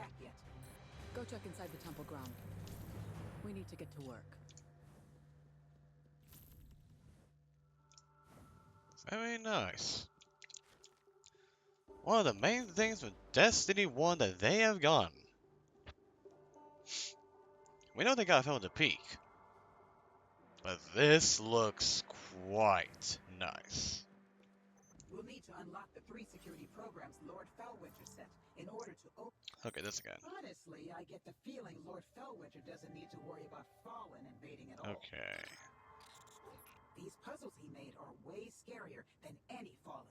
back yet. Go check inside the temple ground. We need to get to work. Very nice. One of the main things with Destiny 1 that they have gotten. We know they got found the peak. But this looks quite nice. We'll need to unlock the 3 security programs Lord Fellwinter set in order to open... Look at this again. Honestly, I get the feeling Lord Fellwinter doesn't need to worry about Fallen invading at all. Okay. These puzzles he made are way scarier than any Fallen.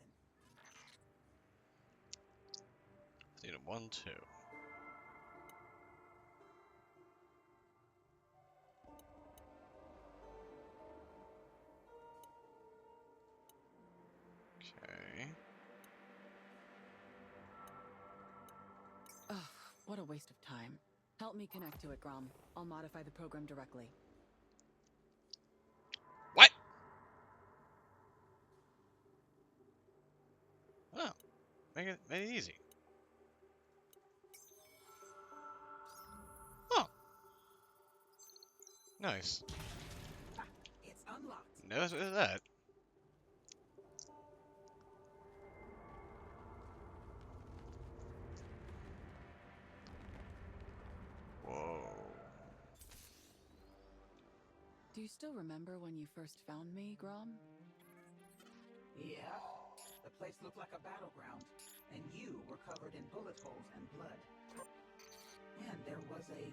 Need a 1, 2. Okay. Ugh, what a waste of time. Help me connect to it, Grom. I'll modify the program directly. What? Oh, make it easy. Oh, nice. It's unlocked. Notice that. Whoa. Do you still remember when you first found me, Grom? Yeah. The place looked like a battleground, and you were covered in bullet holes and blood. And there was a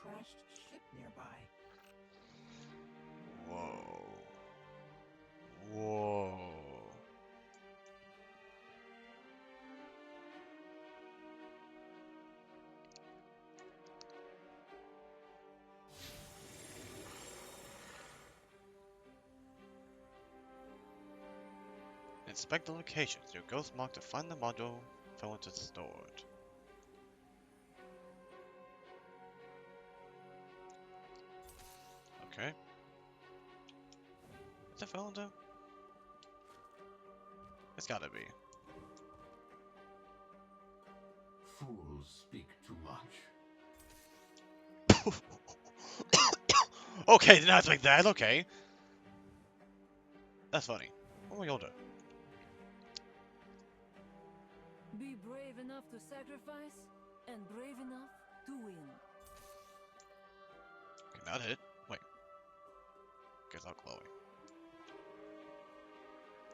crashed ship nearby. Whoa. Whoa. Inspect the locations. Your ghost mark to find the module Fellwinter stored. Okay. Is it Fellwinter? It's gotta be. Fools speak too much. Okay, did not expect that. Okay. That's funny. Oh my god. Be brave enough to sacrifice, and brave enough to win. Okay, not it. Wait. Guess I'll Chloe.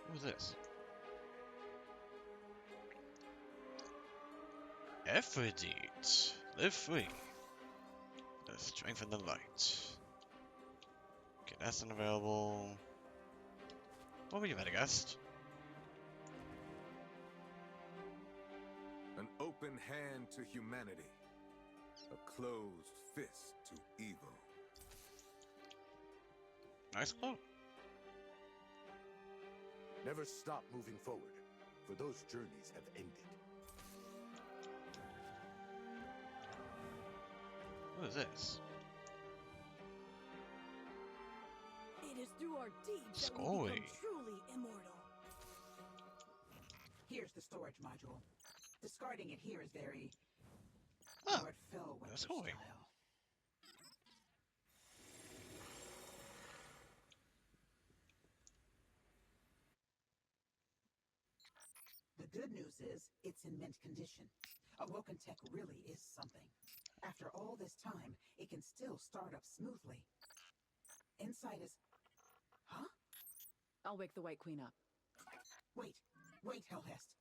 Who's this? Aphrodite. Live free. Let's strengthen the light. Okay, that's unavailable. What were you, Madagascar? An open hand to humanity. A closed fist to evil. Nice quote. Never stop moving forward, for those journeys have ended. What is this? It is through our deeds that we Scully. become truly immortal. Here's the storage module. Discarding it here is very... Huh. Lord Fellwinter That's Scully. style. The good news is, it's in mint condition. Awoken tech really is something. After all this time, it can still start up smoothly. Inside is... Huh? I'll wake the White Queen up. Wait, Helhest.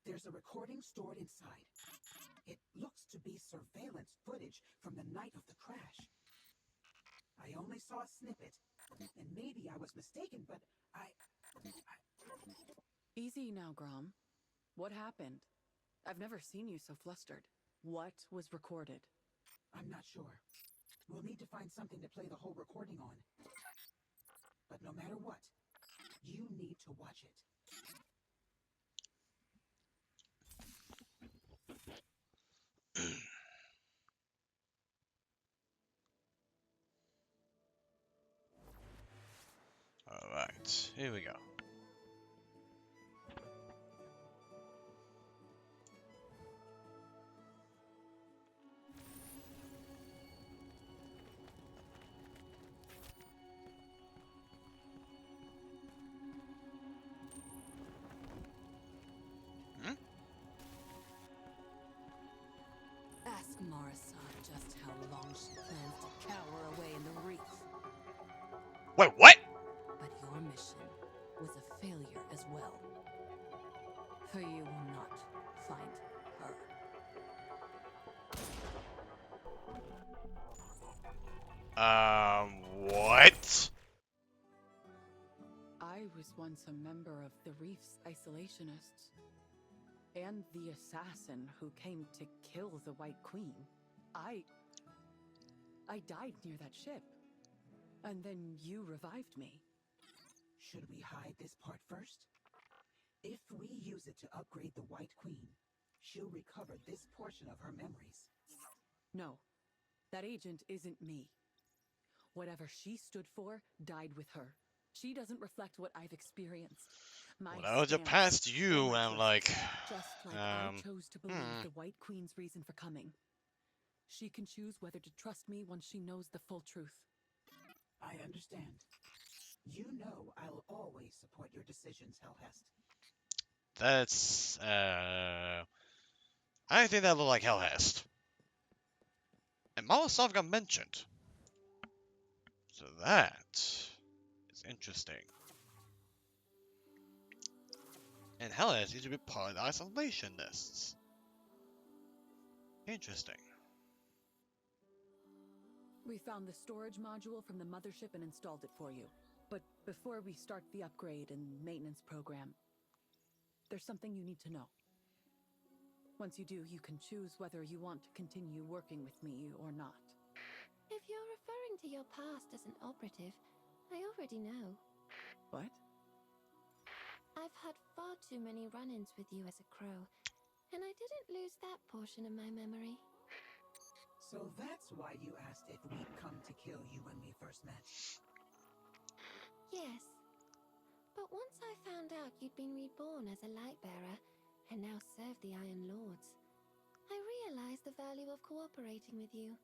There's a recording stored inside. It looks to be surveillance footage from the night of the crash. I only saw a snippet, and maybe I was mistaken, but Easy now, Grom. What happened? I've never seen you so flustered. What was recorded? I'm not sure. We'll need to find something to play the whole recording on. But no matter what, you need to watch it. Alright, here we go. just how long she plans to cower away in the reef. Wait, what? But your mission was a failure as well. For you will not find her. What? I was once a member of the Reef's isolationists. And the assassin who came to kill the White Queen. I died near that ship. And then you revived me. Should we hide this part first? If we use it to upgrade the White Queen, she'll recover this portion of her memories. No, that agent isn't me. Whatever she stood for died with her. She doesn't reflect what I've experienced. My Well, I was just stance, past or you, my and I'm like, just like I chose to believe the White Queen's reason for coming. She can choose whether to trust me once she knows the full truth. I understand. You know I'll always support your decisions, Helhest. That's, I think that looked like Helhest. And Molotov got mentioned. So that is interesting. And Helhest used to be part of the isolationists. Interesting. We found the storage module from the mothership and installed it for you. But before we start the upgrade and maintenance program, there's something you need to know. Once you do, you can choose whether you want to continue working with me or not. If you're referring to your past as an operative, I already know. What? I've had far too many run-ins with you as a crow, and I didn't lose that portion of my memory. So that's why you asked if we'd come to kill you when we first met? Yes. But once I found out you'd been reborn as a Lightbearer, and now serve the Iron Lords, I realized the value of cooperating with you.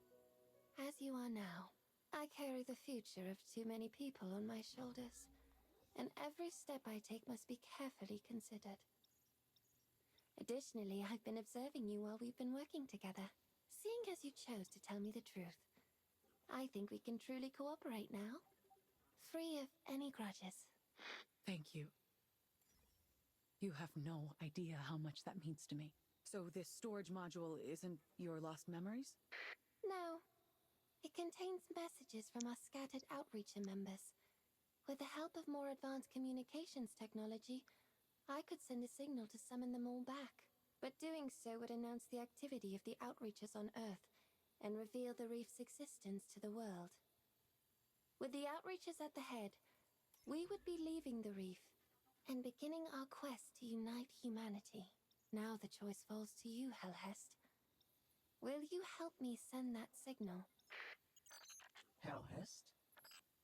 As you are now, I carry the future of too many people on my shoulders, and every step I take must be carefully considered. Additionally, I've been observing you while we've been working together. Seeing as you chose to tell me the truth, I think we can truly cooperate now, free of any grudges. Thank you. You have no idea how much that means to me. So this storage module isn't your lost memories? No. It contains messages from our scattered Outreacher members. With the help of more advanced communications technology, I could send a signal to summon them all back. But doing so would announce the activity of the Outreachers on Earth and reveal the reef's existence to the world. With the Outreachers at the head, we would be leaving the reef and beginning our quest to unite humanity. Now the choice falls to you, Helhest. Will you help me send that signal? Helhest?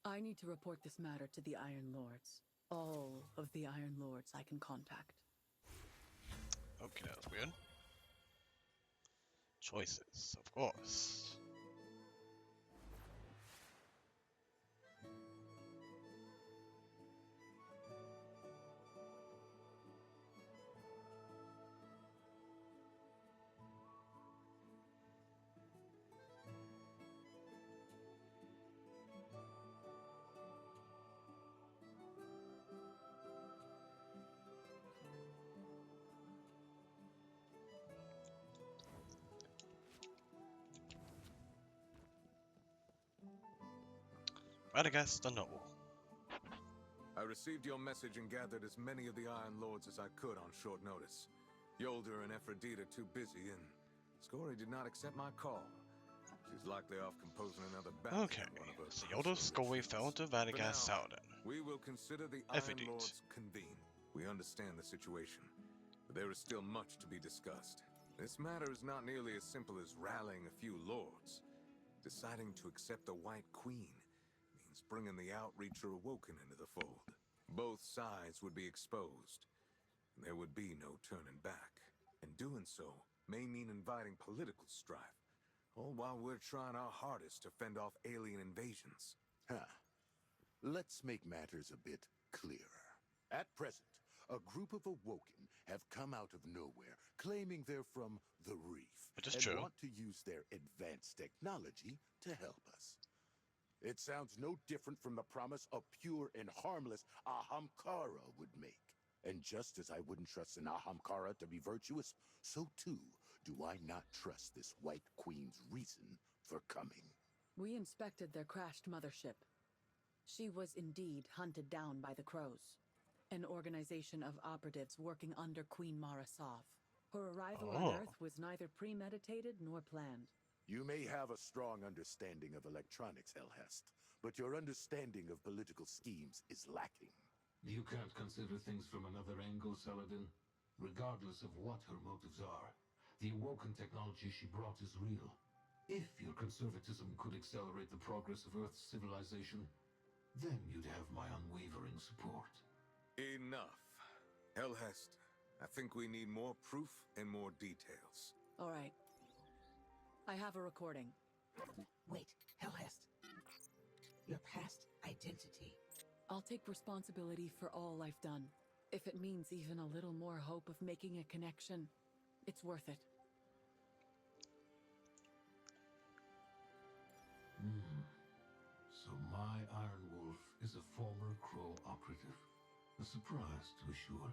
I need to report this matter to the Iron Lords. All of the Iron Lords I can contact. Okay, that was weird. Choices, of course. Radagast the Noble. I received your message and gathered as many of the Iron Lords as I could on short notice. Yolder and Aphrodite too busy, and Scory did not accept my call. She's likely off composing another battle. Okay, so Yolder Scory fell into Radagast Saladin. We will consider the Aphrodite. Iron Lords convene. We understand the situation, but there is still much to be discussed. This matter is not nearly as simple as rallying a few lords. Deciding to accept the White Queen means bringing the Outreacher Awoken into the fold. Both sides would be exposed, and there would be no turning back. And doing so may mean inviting political strife, all while we're trying our hardest to fend off alien invasions. Let's make matters a bit clearer. At present, a group of Awoken have come out of nowhere, claiming they're from the Reef Which is and true. want to use their advanced technology to help us. It sounds no different from the promise a pure and harmless Ahamkara would make. And just as I wouldn't trust an Ahamkara to be virtuous, so too do I not trust this White Queen's reason for coming. We inspected their crashed mothership. She was indeed hunted down by the Crows, an organization of operatives working under Queen Mara Sov. Her arrival on Earth was neither premeditated nor planned. You may have a strong understanding of electronics, Helhest, but your understanding of political schemes is lacking. You can't consider things from another angle, Saladin. Regardless of what her motives are, the awoken technology she brought is real. If your conservatism could accelerate the progress of Earth's civilization, then you'd have my unwavering support. Enough. Helhest, I think we need more proof and more details. All right. I have a recording. Wait, Helhest. Your past identity. I'll take responsibility for all I've done. If it means even a little more hope of making a connection, it's worth it. So my Iron Wolf is a former Crow operative. A surprise, to be sure.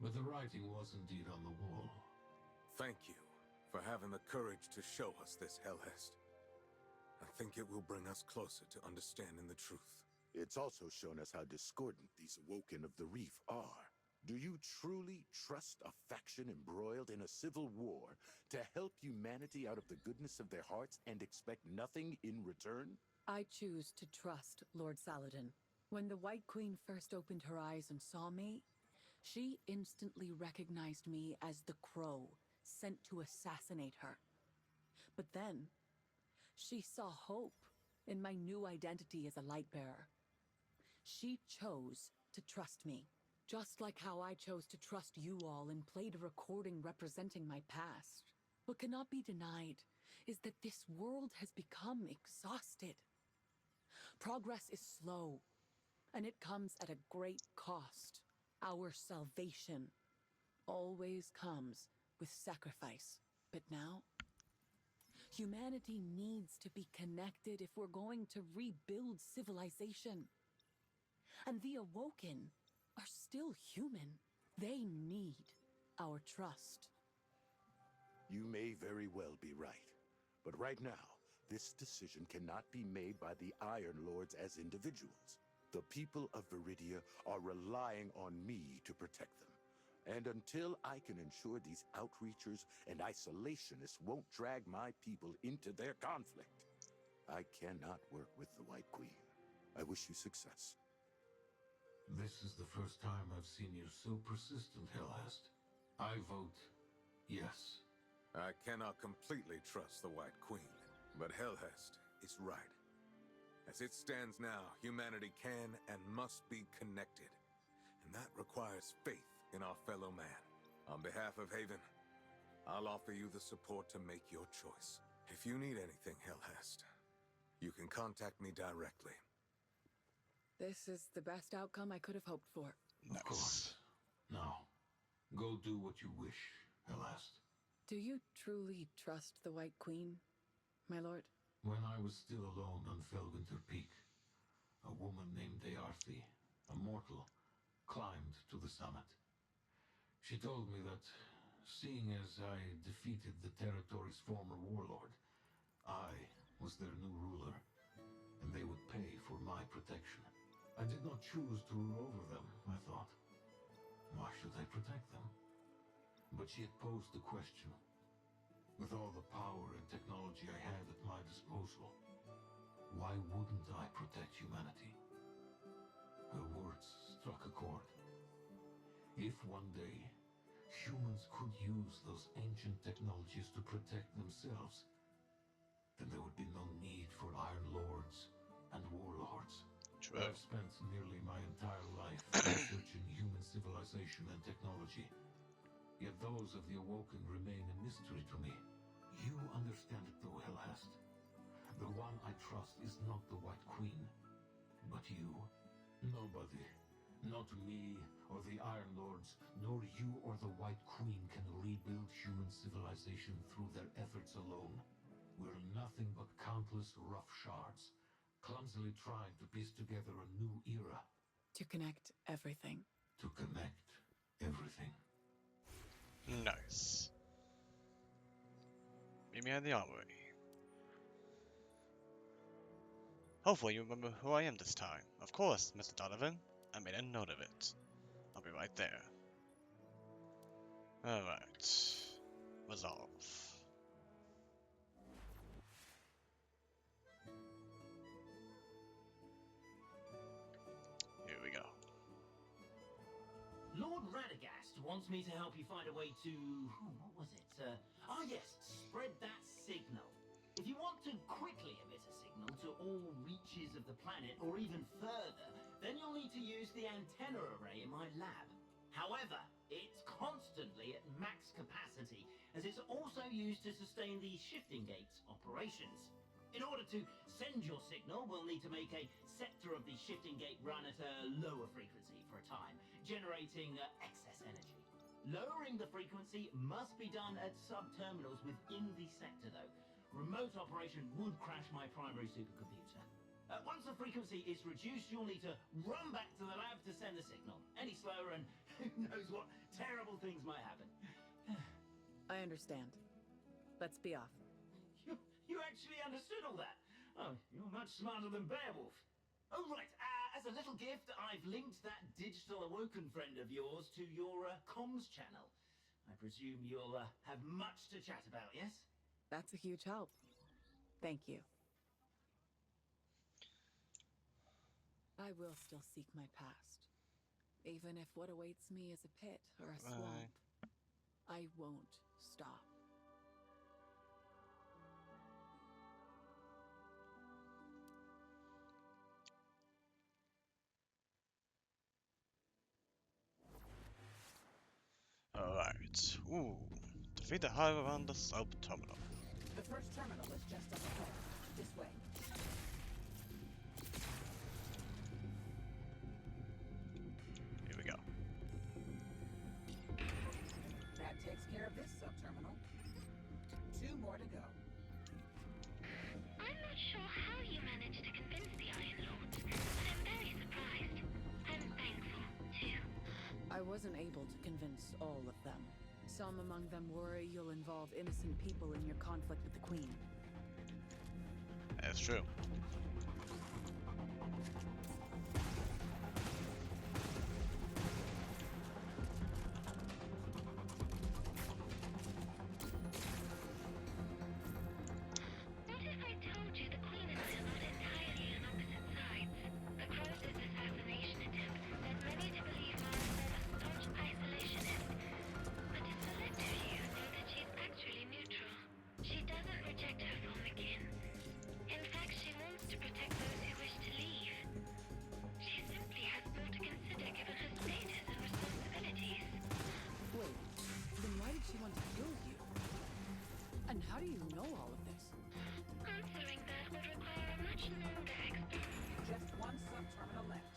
But the writing was indeed on the wall. Thank you for having the courage to show us this, Helhest. I think it will bring us closer to understanding the truth. It's also shown us how discordant these Awoken of the Reef are. Do you truly trust a faction embroiled in a civil war to help humanity out of the goodness of their hearts and expect nothing in return? I choose to trust Lord Saladin. When the White Queen first opened her eyes and saw me, she instantly recognized me as the Crow sent to assassinate her. But then, she saw hope in my new identity as a Lightbearer. She chose to trust me, just like how I chose to trust you all and played a recording representing my past. What cannot be denied is that this world has become exhausted. Progress is slow, and it comes at a great cost. Our salvation always comes with sacrifice. But now, humanity needs to be connected if we're going to rebuild civilization. And the Awoken are still human. They need our trust. You may very well be right. But right now, this decision cannot be made by the Iron Lords as individuals. The people of Viridia are relying on me to protect them. And until I can ensure these outreachers and isolationists won't drag my people into their conflict, I cannot work with the White Queen. I wish you success. This is the first time I've seen you so persistent, Helhest. I vote yes. I cannot completely trust the White Queen, but Helhest is right. As it stands now, humanity can and must be connected, and that requires faith in our fellow man. On behalf of Haven, I'll offer you the support to make your choice. If you need anything, Helhest, you can contact me directly. This is the best outcome I could have hoped for. Of course. Now, go do what you wish, Helhest. Do you truly trust the White Queen, my lord? When I was still alone on Felwinter Peak, a woman named Dearthi, a mortal, climbed to the summit. She told me that, seeing as I defeated the territory's former warlord, I was their new ruler, and they would pay for my protection. I did not choose to rule over them, I thought. Why should I protect them? But she had posed the question. With all the power and technology I had at my disposal, why wouldn't I protect humanity? Her words struck a chord. If one day, humans could use those ancient technologies to protect themselves, then there would be no need for Iron Lords and Warlords. True. I've spent nearly my entire life researching human civilization and technology. Yet those of the Awoken remain a mystery to me. You understand it though, Helhest. The one I trust is not the White Queen, but you. Nobody, Not me, or the Iron Lords, nor you or the White Queen can rebuild human civilization through their efforts alone. We're nothing but countless rough shards, clumsily trying to piece together a new era. To connect everything. To connect everything. Nice. Meet me at the armory. Hopefully you remember who I am this time. Of course, Mr. Donovan. I made a note of it. I'll be right there. Alright. Resolve. Here we go. Lord Radagast wants me to help you find a way to... what was it? Yes, spread that signal. If you want to quickly emit a signal to all reaches of the planet, or even further, then you'll need to use the antenna array in my lab. However, it's constantly at max capacity, as it's also used to sustain the shifting gates operations. In order to send your signal, we'll need to make a sector of the shifting gate run at a lower frequency for a time, generating excess energy. Lowering the frequency must be done at sub-terminals within the sector, though. Remote operation would crash my primary supercomputer. Once the frequency is reduced, you'll need to run back to the lab to send the signal. Any slower and who knows what terrible things might happen. I understand. Let's be off. You actually understood all that? Oh, you're much smarter than Beowulf. Oh, right. As a little gift, I've linked that digital awoken friend of yours to your comms channel. I presume you'll have much to chat about, yes? That's a huge help. Thank you. I will still seek my past. Even if what awaits me is a pit or a swamp, I won't stop. Alright. Ooh. Defeat the hive around the sub-terminal. The first terminal is just up ahead. This way. Here we go. That takes care of this sub-terminal. 2 more to go. I'm not sure how you managed to convince the Iron Lords, but I'm very surprised. And thankful, too. I wasn't able to convince all of them. Some among them worry you'll involve innocent people in your conflict with the Queen. That's true. What if I told you the Queen and I are not entirely on opposite sides? The Rossi'S assassination attempt led many to believe Martha was a staunch isolationist. But a select few know that she's actually neutral. She doesn't reject her former kin. In fact, she wants to protect those who wish to leave. She simply has more to consider given her status and responsibilities. Wait, then why did she want to kill you? And how do you know all of this? Answering that would require a much longer explanation. Just one sub-terminal left.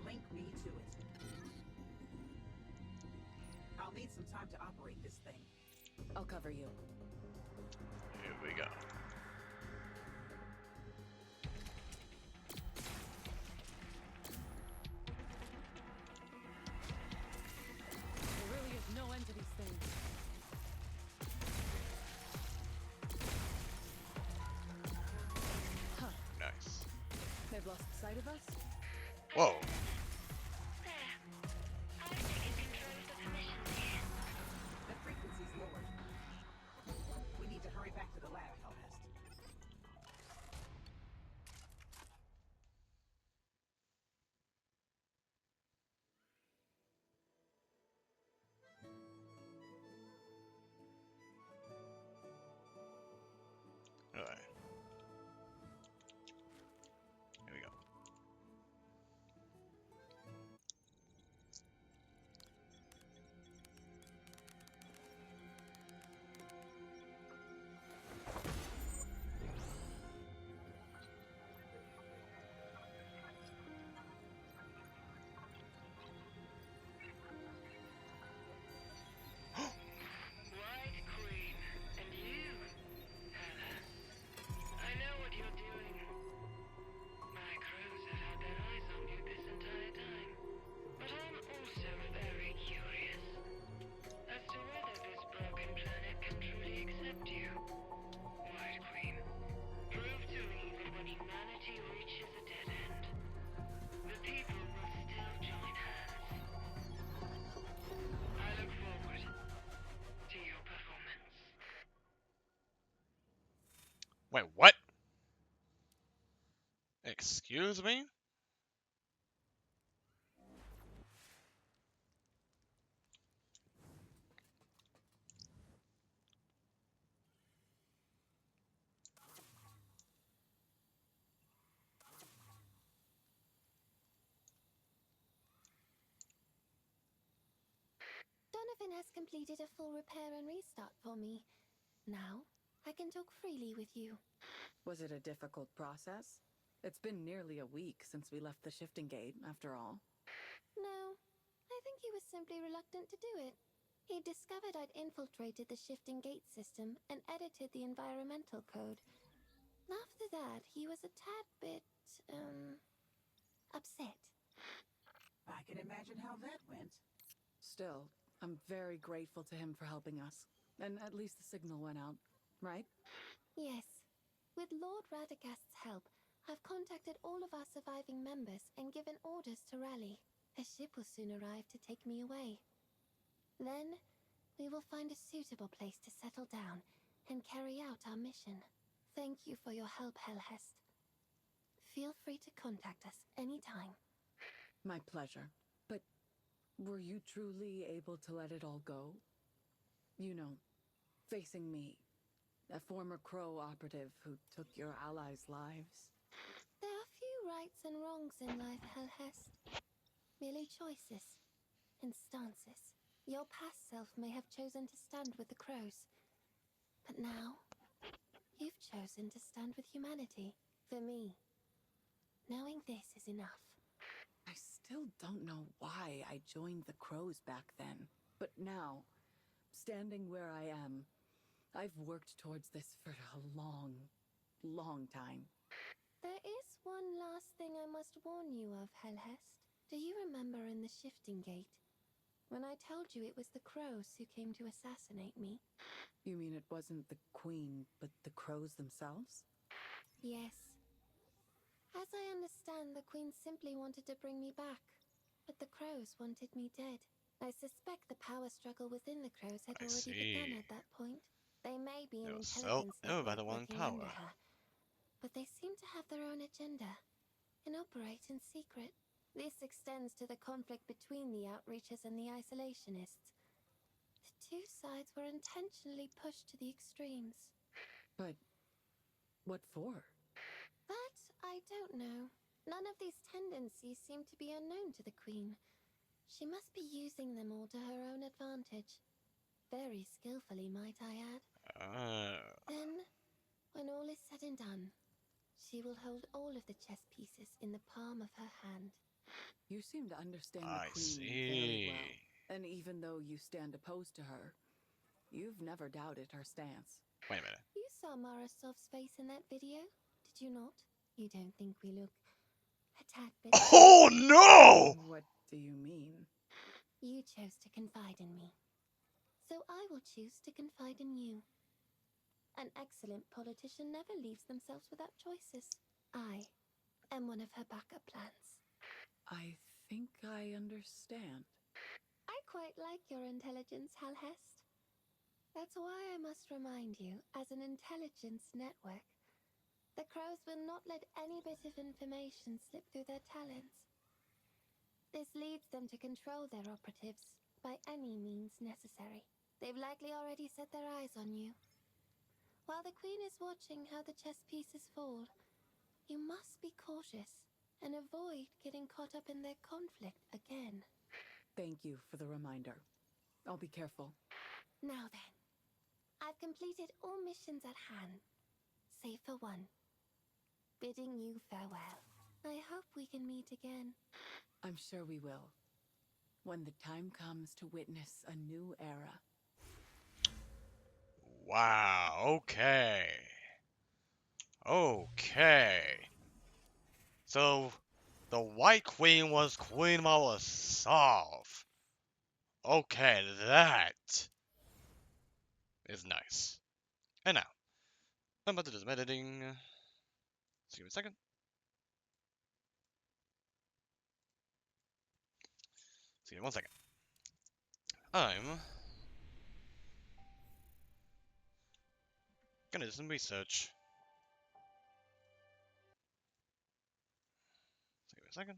Link me to it. I'll need some time to operate this thing. I'll cover you. Here we go. There really is no end to these things. Huh. Nice. They've lost sight of us? Whoa. The frequency's lowered. We need to hurry back to the lab, Helhest. Wait, what? Excuse me? Donovan has completed a full repair and restart for me. Now, I can talk freely with you. Was it a difficult process? It's been nearly a week since we left the shifting gate, after all. No, I think he was simply reluctant to do it. He discovered I'd infiltrated the shifting gate system and edited the environmental code. After that, he was a tad bit, upset. I can imagine how that went. Still, I'm very grateful to him for helping us. And at least the signal went out, right? Yes. With Lord Radagast's help, I've contacted all of our surviving members and given orders to rally. A ship will soon arrive to take me away. Then, we will find a suitable place to settle down and carry out our mission. Thank you for your help, Helhest. Feel free to contact us anytime. My pleasure. But were you truly able to let it all go? You know, facing me, a former Crow operative who took your allies' lives. There are few rights and wrongs in life, Helhest. Merely choices and stances. Your past self may have chosen to stand with the Crows, but now you've chosen to stand with humanity. For me, knowing this is enough. I still don't know why I joined the Crows back then, but now, standing where I am, I've worked towards this for a long, long time. There is one last thing I must warn you of, Helhest. Do you remember in the shifting gate, when I told you it was the Crows who came to assassinate me? You mean it wasn't the Queen, but the Crows themselves? Yes. As I understand, the Queen simply wanted to bring me back, but the Crows wanted me dead. I suspect the power struggle within the Crows had already begun at that point. They may be an intelligence network working under her, but they seem to have their own agenda and operate in secret. This extends to the conflict between the Outreachers and the Isolationists. The two sides were intentionally pushed to the extremes. But what for? That I don't know. None of these tendencies seem to be unknown to the Queen. She must be using them all to her own advantage. Very skillfully, might I add. Then, when all is said and done, she will hold all of the chess pieces in the palm of her hand. You seem to understand the Queen very well. And even though you stand opposed to her, you've never doubted her stance. Wait a minute. You saw Morosov's face in that video, did you not? You don't think we look a tad bit... Oh no! What do you mean? You chose to confide in me. So I will choose to confide in you. An excellent politician never leaves themselves without choices. I am one of her backup plans. I think I understand. I quite like your intelligence, Helhest. That's why I must remind you, as an intelligence network, the Crows will not let any bit of information slip through their talons. This leads them to control their operatives by any means necessary. They've likely already set their eyes on you. While the Queen is watching how the chess pieces fall, you must be cautious and avoid getting caught up in their conflict again. Thank you for the reminder. I'll be careful. Now then, I've completed all missions at hand, save for one. Bidding you farewell. I hope we can meet again. I'm sure we will. When the time comes to witness a new era. Wow, okay. Okay. So, the White Queen was Queen Morosov. Okay, that is nice. And now, I'm about to do some editing. Just give me a second. Just give me 1 second. I'm gonna do some research. a second.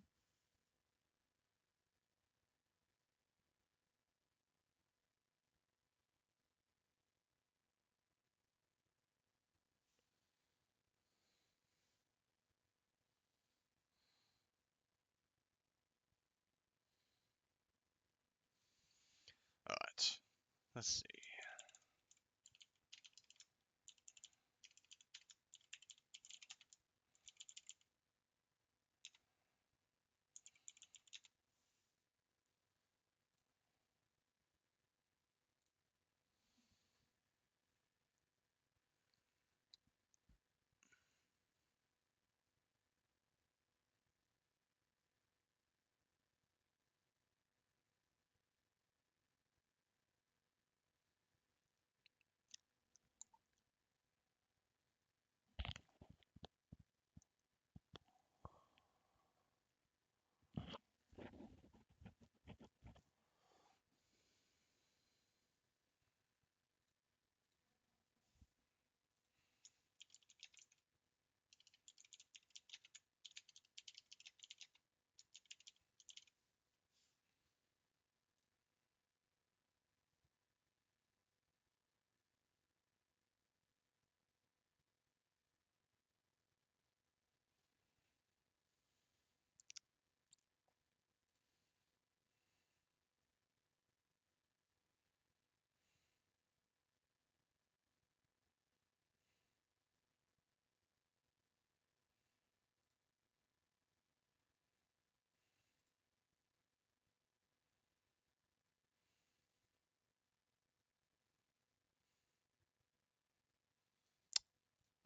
Alright. Let's see.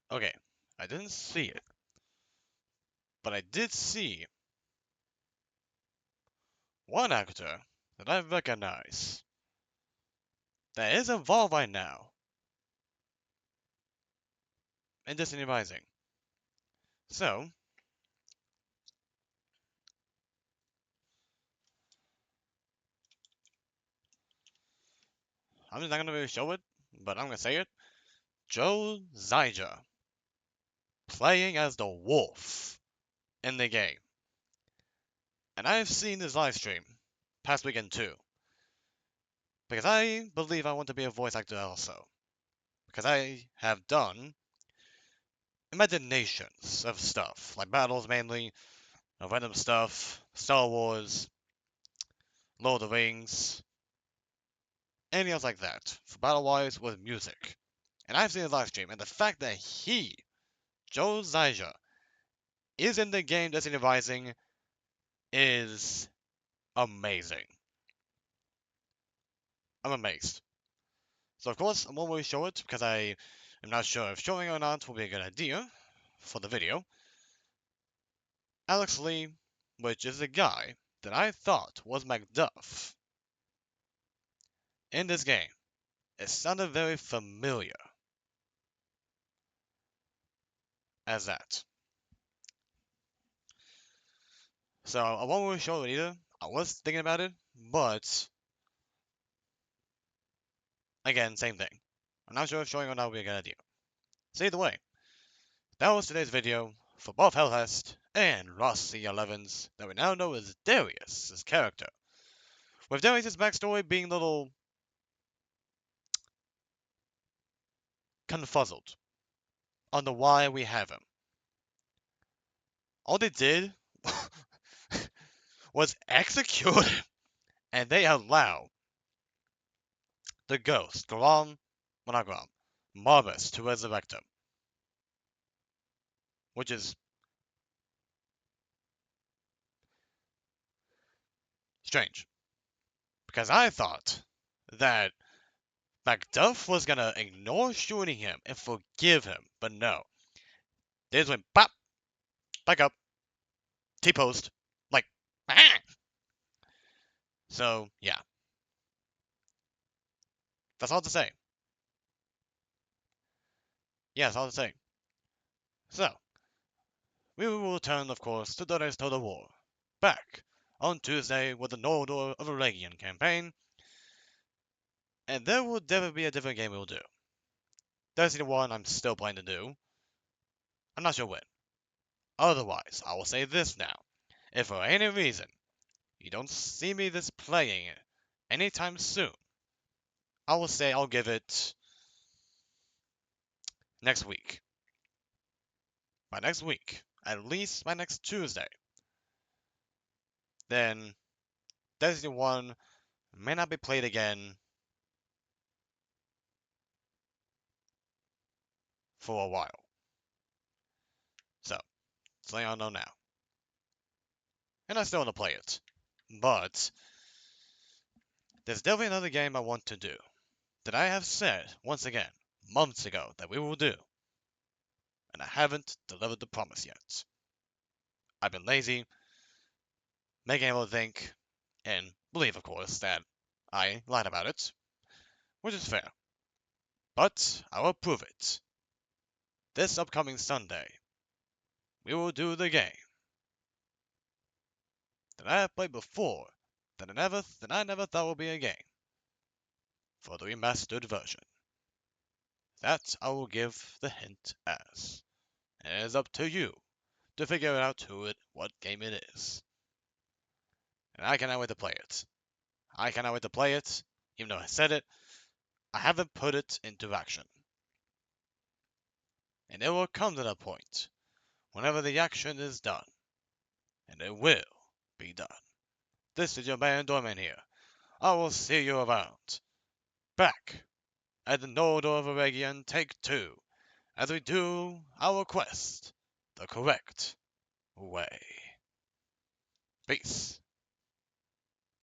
Okay, I didn't see it, but I did see one actor that I recognize that is involved right now in Destiny Rising. So, I'm just not gonna really show it, but I'm gonna say it. Joe Zyja playing as the wolf in the game. And I've seen his live stream past weekend too. Because I believe I want to be a voice actor also. Because I have done imaginations of stuff, like battles mainly, random stuff, Star Wars, Lord of the Rings, anything else like that, for battle-wise with music. And I've seen his live stream, and the fact that he, Joe Zyja, is in the game Destiny Rising is amazing. I'm amazed. So of course, I won't really show it, because I am not sure if showing or not will be a good idea for the video. Alex Lee, which is a guy that I thought was Macduff in this game. It sounded very familiar as that. So I won't really show it either. I was thinking about it, but again, same thing. I'm not sure if showing or not would be a good idea. So either way, that was today's video for both Helhest'S and Rossi'S that we now know as Darius' character. With Darius' backstory being a little confuzzled on the why we have him. All they did was execute him, and they allow the ghost, Grom, well not Grom, Marvis to resurrect him. Which is strange. Because I thought that Macduff was gonna ignore shooting him and forgive him, but no. They just went pop, back up, T-post, like, ah! So, yeah. That's all to say. Yeah, that's all to say. So, we will return, of course, to Darius Total War. Back on Tuesday with the Noldor of Aragian campaign. And there will definitely be a different game we'll do. Destiny 1 I'm still planning to do. I'm not sure when. Otherwise, I will say this now. if for any reason you don't see me this playing anytime soon, I will say I'll give it next week. By next week, at least by next Tuesday, then Destiny 1 may not be played again for a while. So I don't know now. And I still want to play it. But there's definitely another game I want to do that I have said, once again, months ago that we will do. And I haven't delivered the promise yet. I've been lazy, making everyone think, and believe, of course, that I lied about it, which is fair. But I will prove it. This upcoming Sunday, we will do the game that I have played before that I never thought would be a game for the remastered version. That I will give the hint as. And it is up to you to figure out what game it is. And I cannot wait to play it. I cannot wait to play it, even though I said it, I haven't put it into action. And it will come to that point, whenever the action is done. And it will be done. This is your man Dorman here. I will see you around. Back at the Noldor of Aragian Take 2, as we do our quest the correct way. Peace.